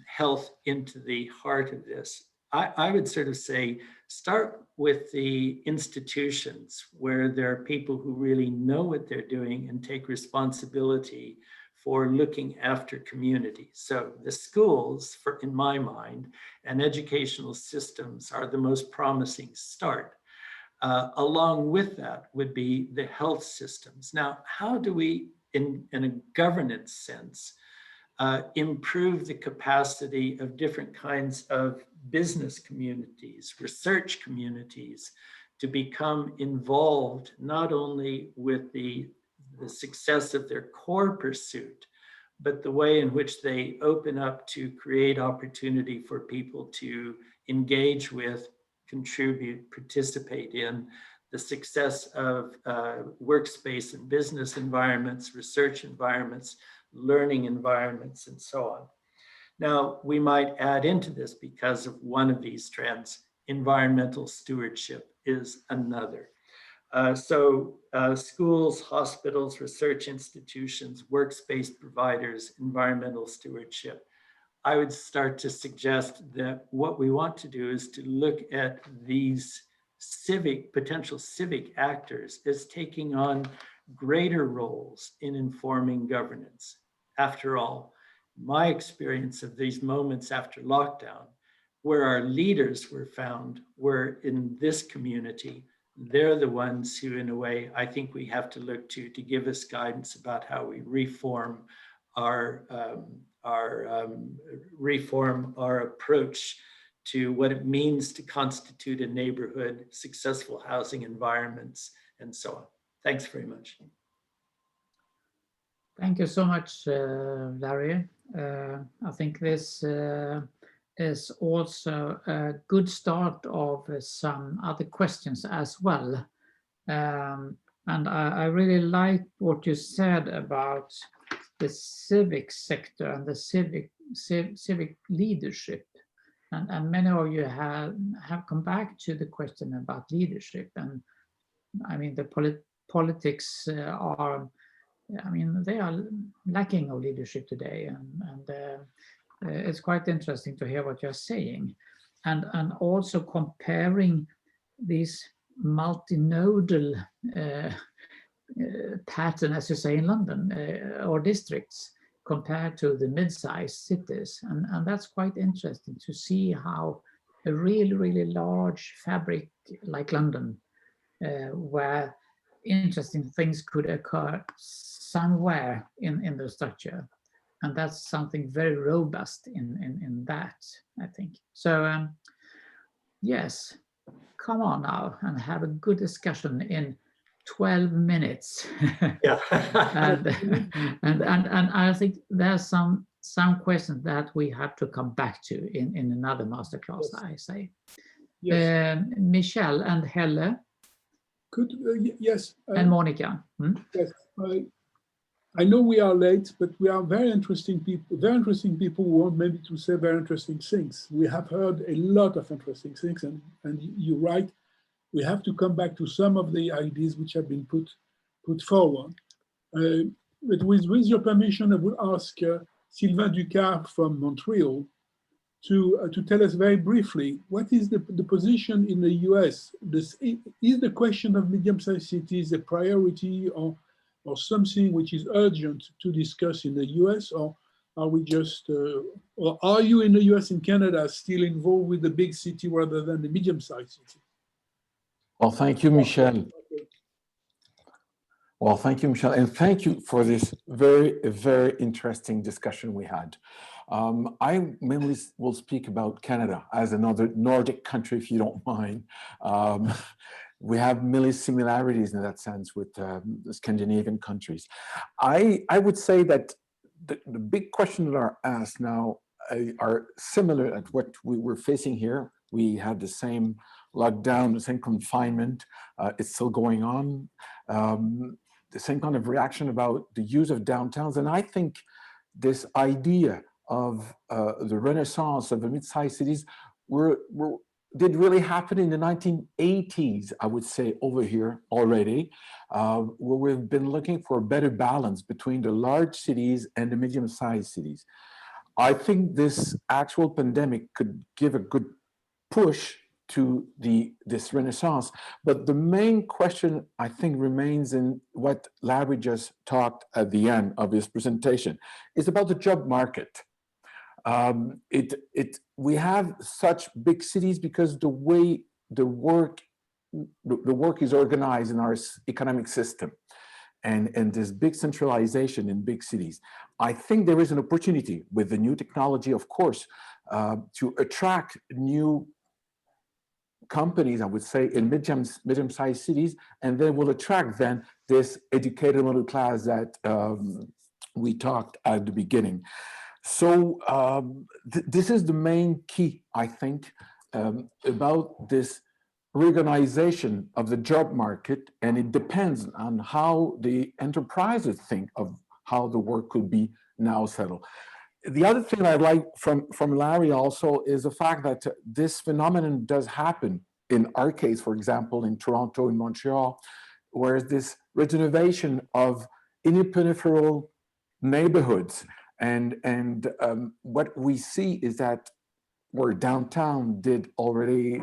health into the heart of this, I would sort of say, start with the institutions where there are people who really know what they're doing and take responsibility for looking after communities. So the schools, in my mind, and educational systems are the most promising start. Along with that would be the health systems. Now, how do we, in a governance sense, improve the capacity of different kinds of business communities, research communities, to become involved not only with the success of their core pursuit, but the way in which they open up to create opportunity for people to engage with, contribute, participate in the success of workspace and business environments, research environments, learning environments, and so on. Now, we might add into this, because of one of these trends, environmental stewardship is another. Schools, hospitals, research institutions, workspace providers, environmental stewardship. I would start to suggest that what we want to do is to look at these potential civic actors as taking on greater roles in informing governance. After all, my experience of these moments after lockdown, where our leaders were found, were in this community. They're the ones who, in a way, I think we have to look to give us guidance about how we reform our approach to what it means to constitute a neighborhood, successful housing environments, and so on. Thanks very much. Thank you so much, Larry. I think this is also a good start of some other questions as well. And I really like what you said about the civic sector and the civic leadership. And many of you have come back to the question about leadership. And I mean, the politics are, I mean, they are lacking of leadership today. And it's quite interesting to hear what you're saying. And also comparing these multinodal pattern, as you say, in London or districts compared to the mid-sized cities. And that's quite interesting to see how a really, really large fabric like London, where interesting things could occur somewhere in the structure. And that's something very robust in that, I think. So yes, come on now and have a good discussion in 12 minutes. Yeah. and I think there's some questions that we have to come back to in another masterclass, yes. I say. Yes. Michelle and Helle. Could yes. And Monica. Yes. I know we are late, but we are very interesting people who want maybe to say very interesting things. We have heard a lot of interesting things, and you're right. We have to come back to some of the ideas which have been put forward. But with your permission, I would ask Sylvain Ducard from Montreal to tell us very briefly, what is the position in the US? Is the question of medium-sized cities a priority or something which is urgent to discuss in the US, or are we just, or are you in the US and Canada still involved with the big city rather than the medium-sized city? Well, thank you, Michel. Well, thank you, Michel, and thank you for this very, very interesting discussion we had. I mainly will speak about Canada as another Nordic country, if you don't mind. We have many similarities in that sense with the Scandinavian countries. I would say that the big questions that are asked now are similar at what we were facing here. We had the same lockdown, the same confinement. It's still going on. The same kind of reaction about the use of downtowns. And I think this idea of the renaissance of the mid-sized cities did really happen in the 1980s, I would say, over here already, where we've been looking for a better balance between the large cities and the medium-sized cities. I think this actual pandemic could give a good push to this renaissance. But the main question, I think, remains in what Larry just talked at the end of his presentation, is about the job market. We have such big cities because the way the work is organized in our economic system, and this big centralization in big cities. I think there is an opportunity with the new technology, of course, to attract new companies, I would say, in medium-sized cities, and they will attract then this educated middle class that we talked at the beginning. So this is the main key, I think, about this reorganization of the job market, and it depends on how the enterprises think of how the work could be now settled. The other thing I like from Larry also is the fact that this phenomenon does happen in our case, for example, in Toronto, in Montreal, where this regeneration of interperipheral neighborhoods. And what we see is that where downtown did already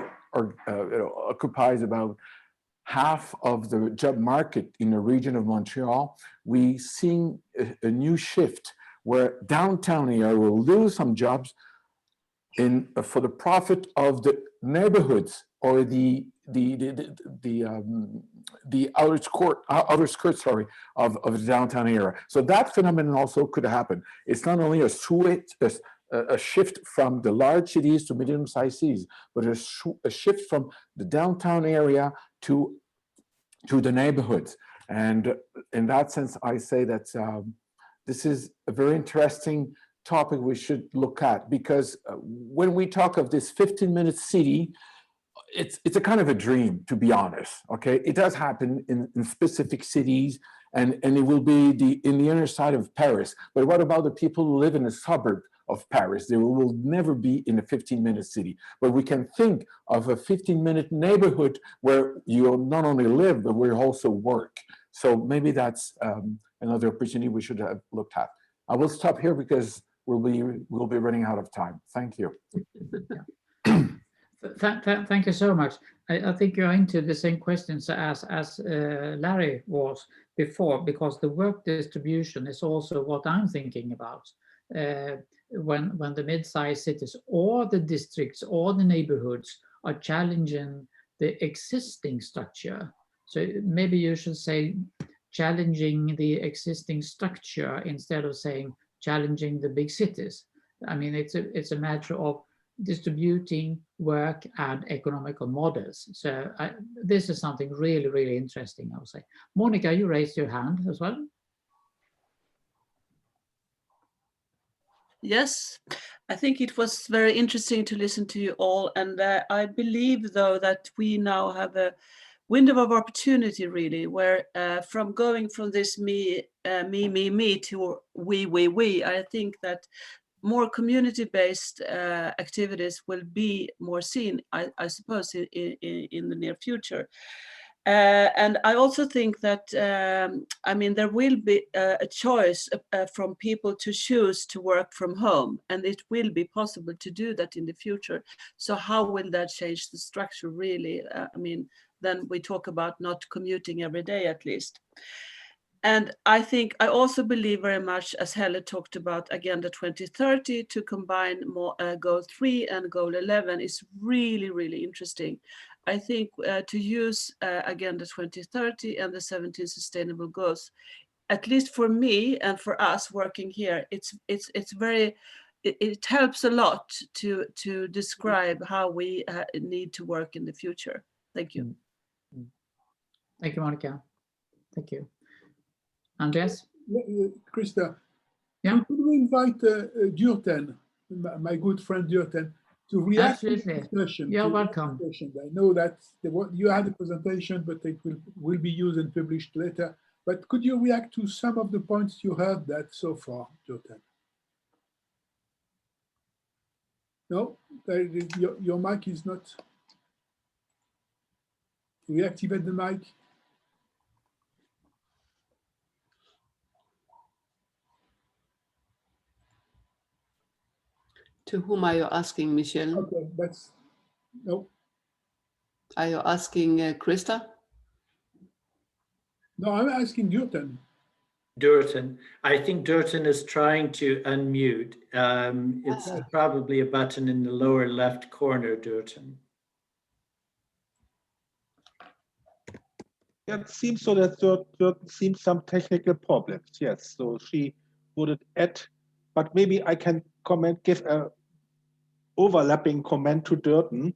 occupies about half of the job market in the region of Montreal, we seeing a new shift where downtown area will lose some jobs for the profit of the neighborhoods or the outer skirts, of the downtown area. So that phenomenon also could happen. It's not only a shift from the large cities to medium-sized cities, but a shift from the downtown area to the neighborhoods. And in that sense, I say that this is a very interesting topic we should look at, because when we talk of this 15-minute city, it's a kind of a dream, to be honest. Okay, it does happen in specific cities, and it will be in the inner side of Paris. But what about the people who live in a suburb of Paris? They will never be in a 15-minute city. But we can think of a 15-minute neighborhood where you not only live, but where you also work. So maybe that's another opportunity we should have looked at. I will stop here because we'll be running out of time. Thank you. Thank you so much. I think you're into the same questions as Larry was before, because the work distribution is also what I'm thinking about. When the mid-sized cities or the districts or the neighborhoods are challenging the existing structure. So maybe you should say challenging the existing structure instead of saying challenging the big cities. I mean, it's a matter of distributing work and economical models. So this is something really, really interesting, I would say. Monica, you raised your hand as well. Yes, I think it was very interesting to listen to you all. And I believe, though, that we now have a window of opportunity, really, where from going from this me to we, I think that more community-based activities will be more seen, I suppose, in the near future. And I also think that, I mean, there will be a choice from people to choose to work from home, and it will be possible to do that in the future. So how will that change the structure, really? I mean, then we talk about not commuting every day, at least. And I think I also believe very much, as Helle talked about, Agenda 2030, to combine more Goal 3 and Goal 11 is really, really interesting. I think to use Agenda 2030 and the 17 Sustainable Goals, at least for me and for us working here, it helps a lot to describe how we need to work in the future. Thank you. Thank you, Monica. Thank you. Andreas? Krista, Yeah. Could we invite Durten, my good friend Durten, to react to Absolutely. the discussion? You're welcome. I know that you had a presentation, but it will be used and published later. But could you react to some of the points you heard that so far, Durten? No, your mic is not. Reactivate the mic. To whom are you asking, Michel? Okay, that's no. Are you asking Krista? No, I'm asking Durten. Durton. I think Durton is trying to unmute. It's probably a button in the lower left corner, Durton. It seems so that there seems some technical problems. Yes, so she would add, but maybe I can give a overlapping comment to Durton.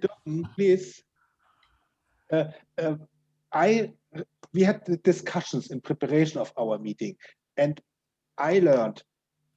Durton, please. We had the discussions in preparation of our meeting, and I learned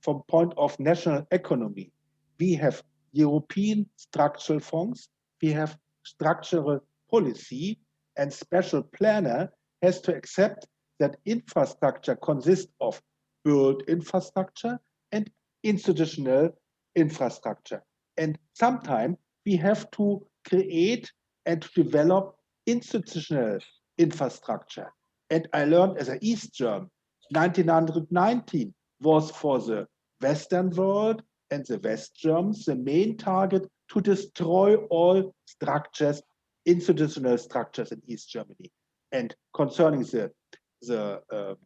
from point of national economy, we have European structural funds, we have structural policy, and special planner has to accept that infrastructure consists of built infrastructure and institutional infrastructure. And sometimes we have to create and to develop institutional infrastructure. And I learned as an East German, 1919 was for the Western world and the West Germans the main target to destroy all structures, institutional structures in East Germany. And concerning the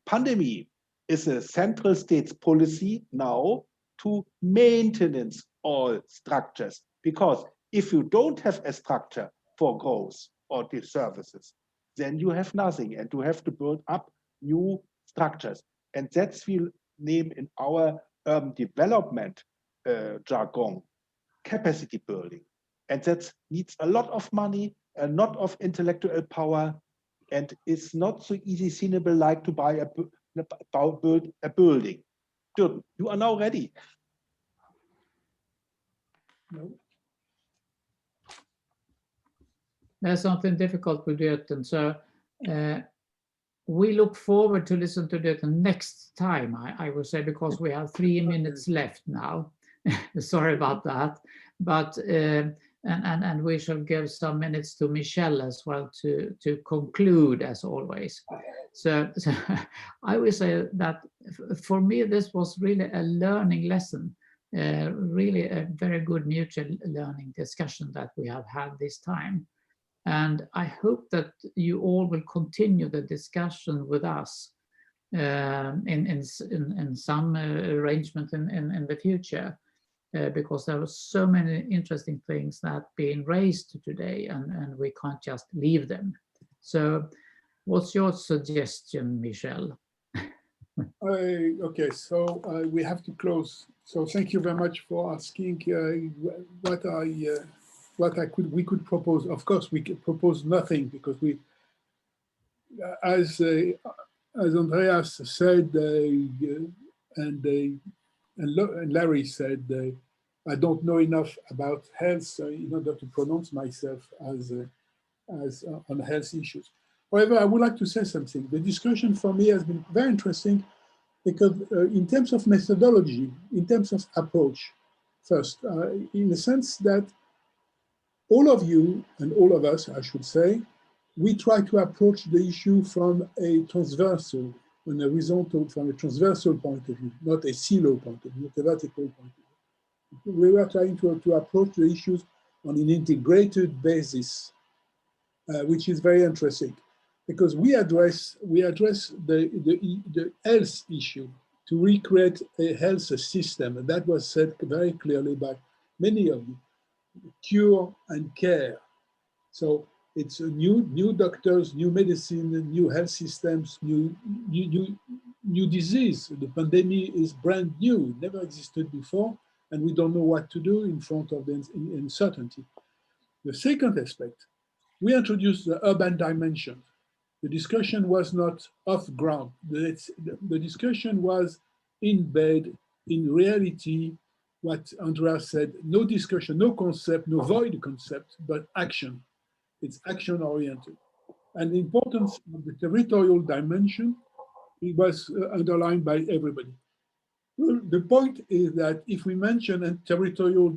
pandemic, is a central state's policy now to maintenance all structures. Because if you don't have a structure for growth or the services, then you have nothing, and you have to build up new structures. And that's we name in our development jargon, capacity building. And that needs a lot of money, a lot of intellectual power, and it's not so easy seeable like to build a building. Durton, you are now ready. No. There's something difficult with Durten. So we look forward to listen to Durten next time, I would say, because we have 3 minutes left now. Sorry about that. But and we shall give some minutes to Michel as well to conclude, as always. So I would say that for me, this was really a learning lesson, really a very good mutual learning discussion that we have had this time. And I hope that you all will continue the discussion with us in some arrangement in the future. Because there were so many interesting things that being raised today, and we can't just leave them. So what's your suggestion, Michel? Okay, so we have to close. So thank you very much for asking we could propose. Of course, we could propose nothing, because we, as Andreas said, and Larry said, I don't know enough about health in order to pronounce myself as on health issues. However, I would like to say something. The discussion for me has been very interesting, because in terms of methodology, in terms of approach, first, in the sense that all of you and all of us, I should say, we try to approach the issue from a transversal, from a transversal point of view, not a silo point of view, not a vertical point of view. We were trying to approach the issues on an integrated basis, which is very interesting, because we address the health issue, to recreate a health system, and that was said very clearly by many of you, cure and care. So it's new doctors, new medicine, new health systems, new disease. The pandemic is brand new, never existed before, and we don't know what to do in front of the uncertainty. The second aspect, we introduced the urban dimension. The discussion was not off ground. The discussion was embed in reality what Andreas said, no discussion, no concept, no void concept, but action. It's action oriented. And the importance of the territorial dimension, it was underlined by everybody. Well, the point is that if we mention territorial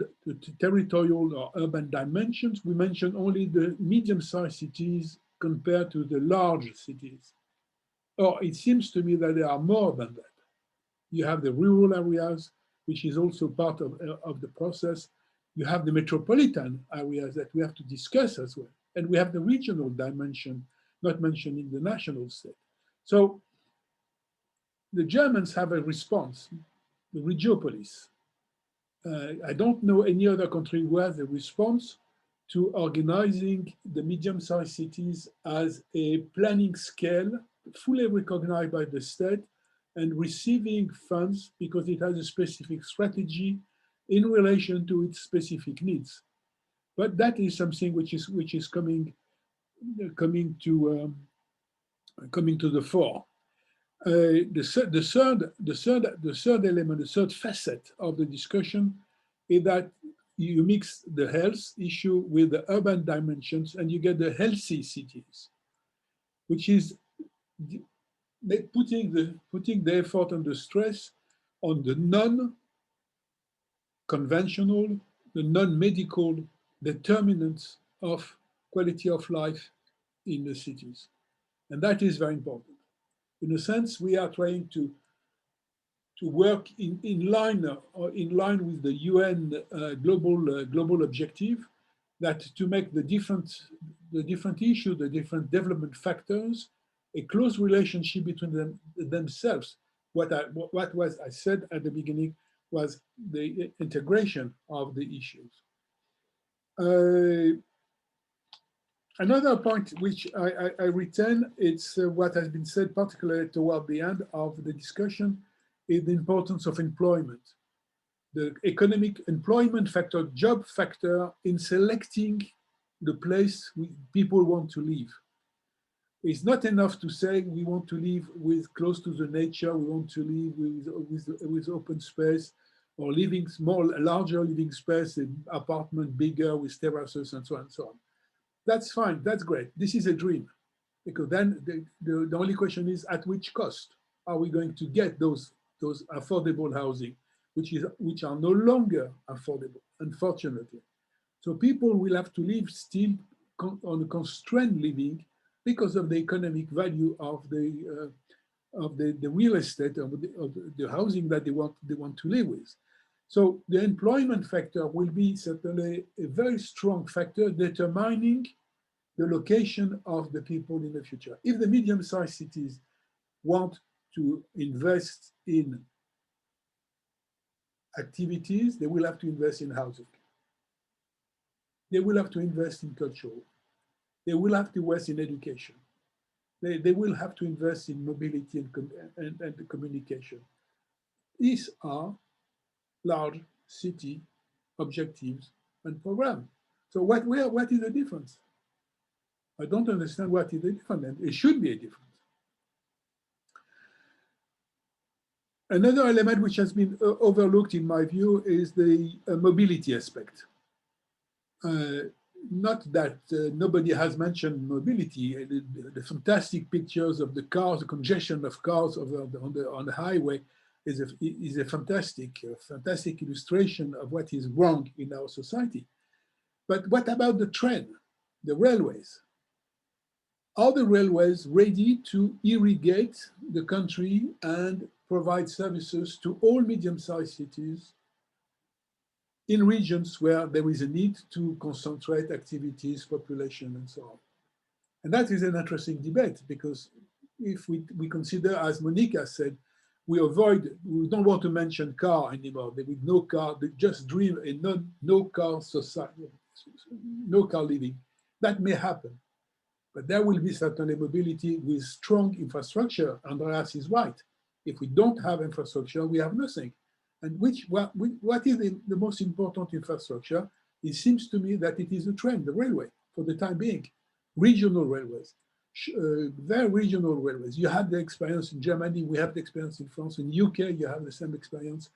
or urban dimensions, we mention only the medium-sized cities compared to the large cities. Or it seems to me that there are more than that. You have the rural areas, which is also part of the process. You have the metropolitan areas that we have to discuss as well. And we have the regional dimension, not mentioned in the national state. So the Germans have a response, the Regiopolis. I don't know any other country who has a response to organizing the medium-sized cities as a planning scale, fully recognized by the state, and receiving funds because it has a specific strategy in relation to its specific needs. But that is something which is coming to the fore. The third element, the third facet of the discussion is that you mix the health issue with the urban dimensions and you get the healthy cities, which is putting the effort and the stress on the non-conventional, the non-medical determinants of quality of life in the cities. And that is very important. In a sense, we are trying to work in line with the UN global objective, that to make the different issues, the different development factors, a close relationship between themselves. What I said at the beginning was the integration of the issues. Another point which I retain, it's what has been said particularly toward the end of the discussion, is the importance of employment. The economic employment factor, job factor in selecting the place people want to live. It's not enough to say we want to live close to the nature, we want to live with open space, or living larger living space, an apartment bigger with terraces and so on and so on. That's fine, that's great. This is a dream. Because then the only question is, at which cost are we going to get those affordable housing, which are no longer affordable, unfortunately. So people will have to live still on a constrained living because of the economic value of the real estate, of the housing that they want to live with. So the employment factor will be certainly a very strong factor determining the location of the people in the future. If the medium-sized cities want to invest in activities, they will have to invest in housing. They will have to invest in culture. They will have to invest in education. They will have to invest in mobility and communication. These are large city objectives and programs. So what is the difference? I don't understand what is the difference, and it should be a difference. Another element which has been overlooked in my view is the mobility aspect. Not that nobody has mentioned mobility. The fantastic pictures of the cars, the congestion of cars on the highway is a fantastic illustration of what is wrong in our society. But what about the train, the railways? Are the railways ready to irrigate the country and provide services to all medium-sized cities in regions where there is a need to concentrate activities, population, and so on? And that is an interesting debate, because if we consider, as Monica said, we don't want to mention car anymore. There is no car, they just dream a no car society, no car living. That may happen. But there will be certainly mobility with strong infrastructure. Andreas is right. If we don't have infrastructure, we have nothing. And what is the most important infrastructure? It seems to me that it is the train, the railway, for the time being, regional railways. very regional railways. You have the experience in Germany, we have the experience in France. In UK, you have the same experience.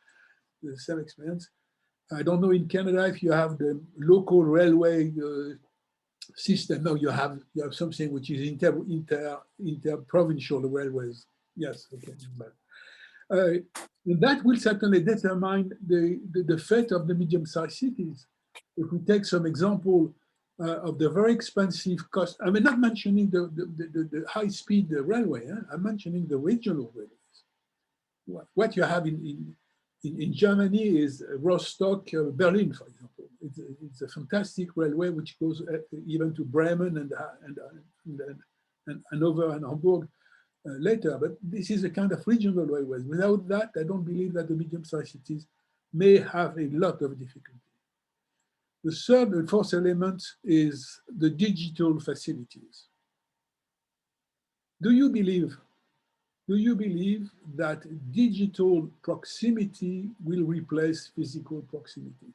I don't know in Canada if you have the local railway system. No, you have something which is inter-provincial railways. Yes, okay. That will certainly determine the fate of the medium-sized cities. If we take some example of the very expensive cost, I mean, not mentioning the high-speed railway, I'm mentioning the regional railways. What you have in Germany is Rostock, Berlin, for example. It's a fantastic railway which goes even to Bremen and Hanover and Hamburg later. But this is a kind of regional railways. Without that, I don't believe that the medium-sized cities may have a lot of difficulty. The third and fourth element is the digital facilities. Do you believe that digital proximity will replace physical proximity?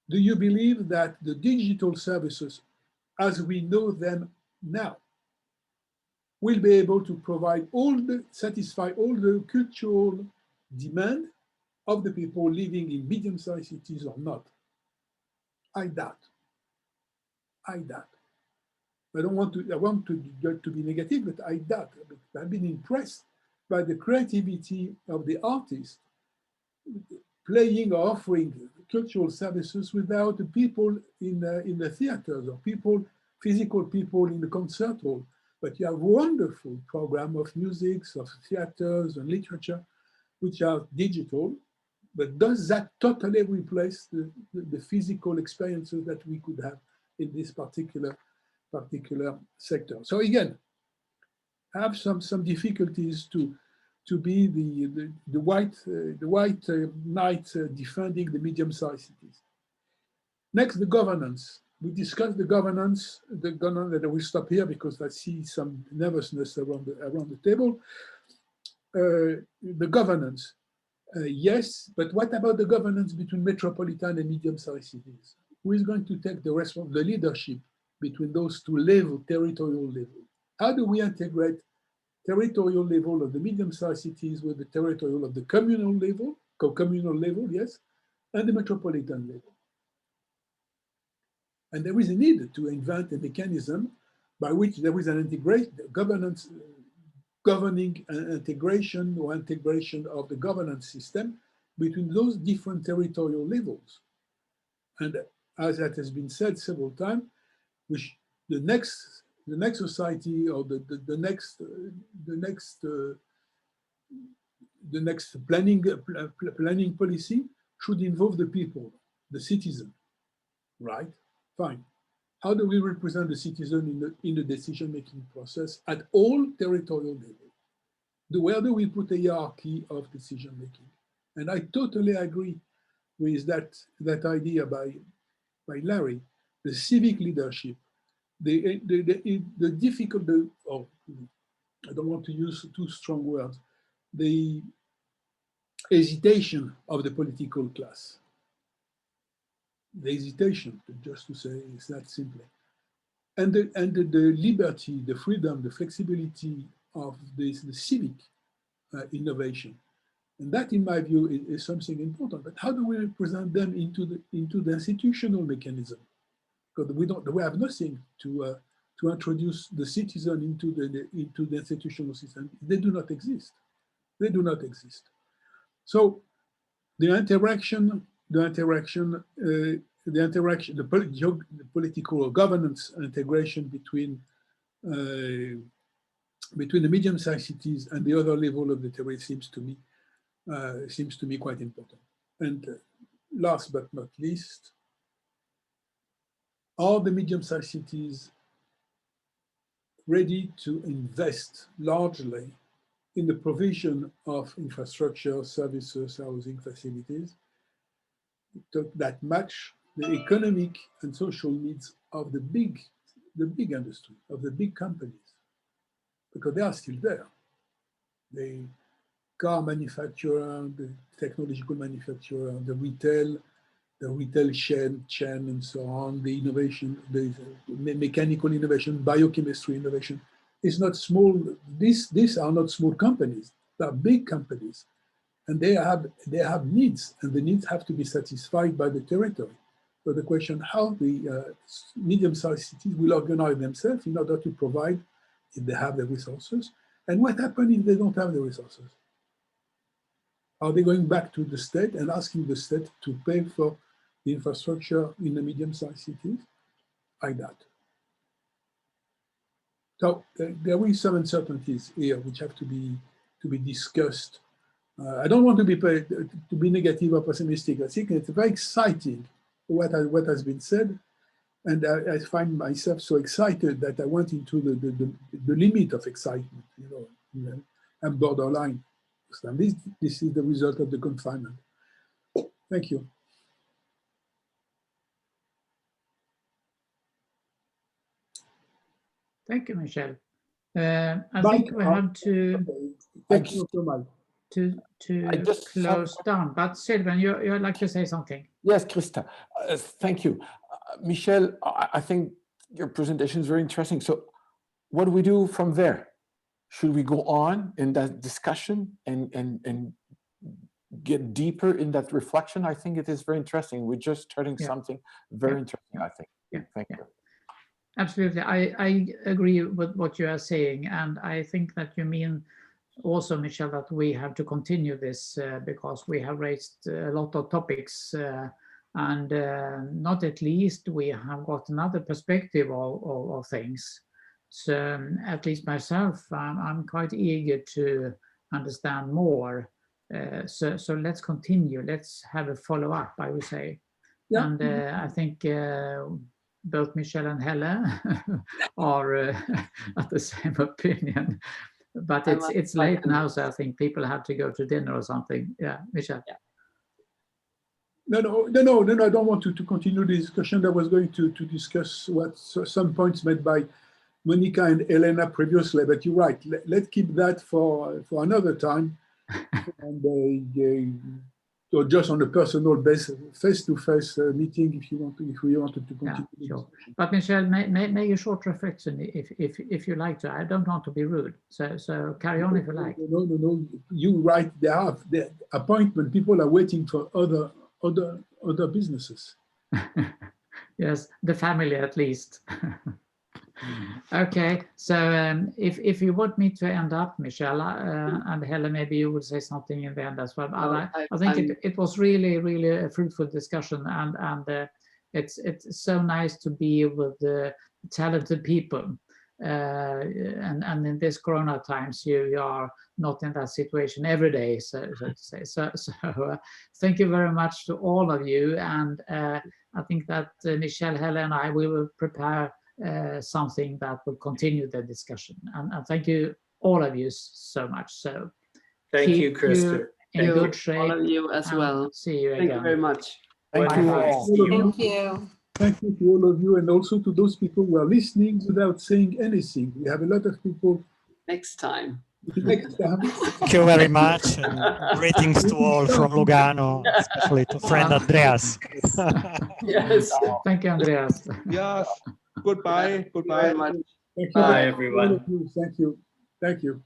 Do you believe that the digital services, as we know them now, will be able to satisfy all the cultural demand of the people living in medium-sized cities or not? I doubt. I want to be negative, but I doubt. I've been impressed by the creativity of the artists playing or offering cultural services without the people in the theaters or physical people in the concert hall. But you have a wonderful program of music, of theaters and literature, which are digital. But does that totally replace the physical experiences that we could have in this particular sector? So again, I have some difficulties to be the white knight defending the medium-sized cities. Next, the governance. We discussed the governance. That I will stop here because I see some nervousness around the table. The governance. Yes, but what about the governance between metropolitan and medium-sized cities? Who is going to take the leadership between those two territorial levels? How do we integrate territorial level of the medium-sized cities with the territorial of the communal level, yes, and the metropolitan level? And there is a need to invent a mechanism by which there is an governing integration of the governance system between those different territorial levels. And as that has been said several times, which the next society or the next planning policy should involve the people, the citizen, right? Fine. How do we represent the citizen in the decision-making process at all territorial levels? Where do we put a hierarchy of decision-making? And I totally agree with that idea by Larry, the civic leadership, the difficult, I don't want to use too strong words, the hesitation of the political class. The hesitation, just to say, is that simply. And the liberty, the freedom, the flexibility of the civic innovation. And that, in my view, is something important. But how do we represent them into the institutional mechanism? Because we have nothing to introduce the citizen into the institutional system. They do not exist. They do not exist. So the political governance integration between the medium-sized cities and the other level of the terrain seems to me quite important. And last but not least, are the medium-sized cities ready to invest largely in the provision of infrastructure, services, housing facilities that match the economic and social needs of the big industry, of the big companies? Because they are still there. The car manufacturer, the technological manufacturer, the retail, the retail chain and so on, the innovation, the mechanical innovation, biochemistry innovation. It's not small. These are not small companies. They are big companies, and they have needs, and the needs have to be satisfied by the territory. So the question how the medium-sized cities will organize themselves in order to provide, if they have the resources, and what happens if they don't have the resources? Are they going back to the state and asking the state to pay for the infrastructure in the medium-sized cities? I doubt. So there is some uncertainties here which have to be discussed. I don't want to be negative or pessimistic. I think it's very exciting what has been said, and I find myself so excited that I went into the limit of excitement. You know, I'm borderline. And this is the result of the confinement. Thank you. Thank you, Michel. I think we have to Thank you so much. to close down. But Sylvain, you'd like to say something? Yes, Krista. Thank you. Michel, I think your presentation is very interesting. So what do we do from there? Should we go on in that discussion and get deeper in that reflection? I think it is very interesting. We're just starting something very interesting, I think. Thank you. Absolutely. I agree with what you are saying. And I think that you mean also, Michel, that we have to continue this because we have raised a lot of topics and not at least we have got another perspective of things. So at least myself, I'm quite eager to understand more. So let's continue. Let's have a follow-up, I would say. Yeah. And I think both Michel and Helle are at the same opinion. But it's late now, so I think people have to go to dinner or something. Yeah, Michel. Yeah. No, I don't want to continue the discussion. I was going to discuss some points made by Monica and Elena previously, but you're right. Let's keep that for another time. And or just on a personal basis, face-to-face meeting, if we wanted to continue. Yeah, sure. But Michel, make a short reflection if you like to. I don't want to be rude, so carry on if you like. No. You're right. They have the appointment. People are waiting for other businesses. Yes, the family at least. Okay, so if you want me to end up, Michel, and Helle, maybe you would say something in the end as well. I think it was really a fruitful discussion, and it's so nice to be with the talented people. And in this Corona times, you are not in that situation every day, so to say. So thank you very much to all of you, and I think that Michel, Helle, and I will prepare something that will continue the discussion. And thank you, all of you, so much. So thank you, Krista. In good shape. All of you as well. See you again. Thank you very much. Thank you all. Thank you. Thank you to all of you, and also to those people who are listening without saying anything. We have a lot of people. Next time. Next time. Thank you very much. And greetings to all from Lugano, especially to friend Andreas. Yes. Thank you, Andreas. Yes. Goodbye. Thank you very much. Thank you. Bye, everyone. Thank you. Thank you.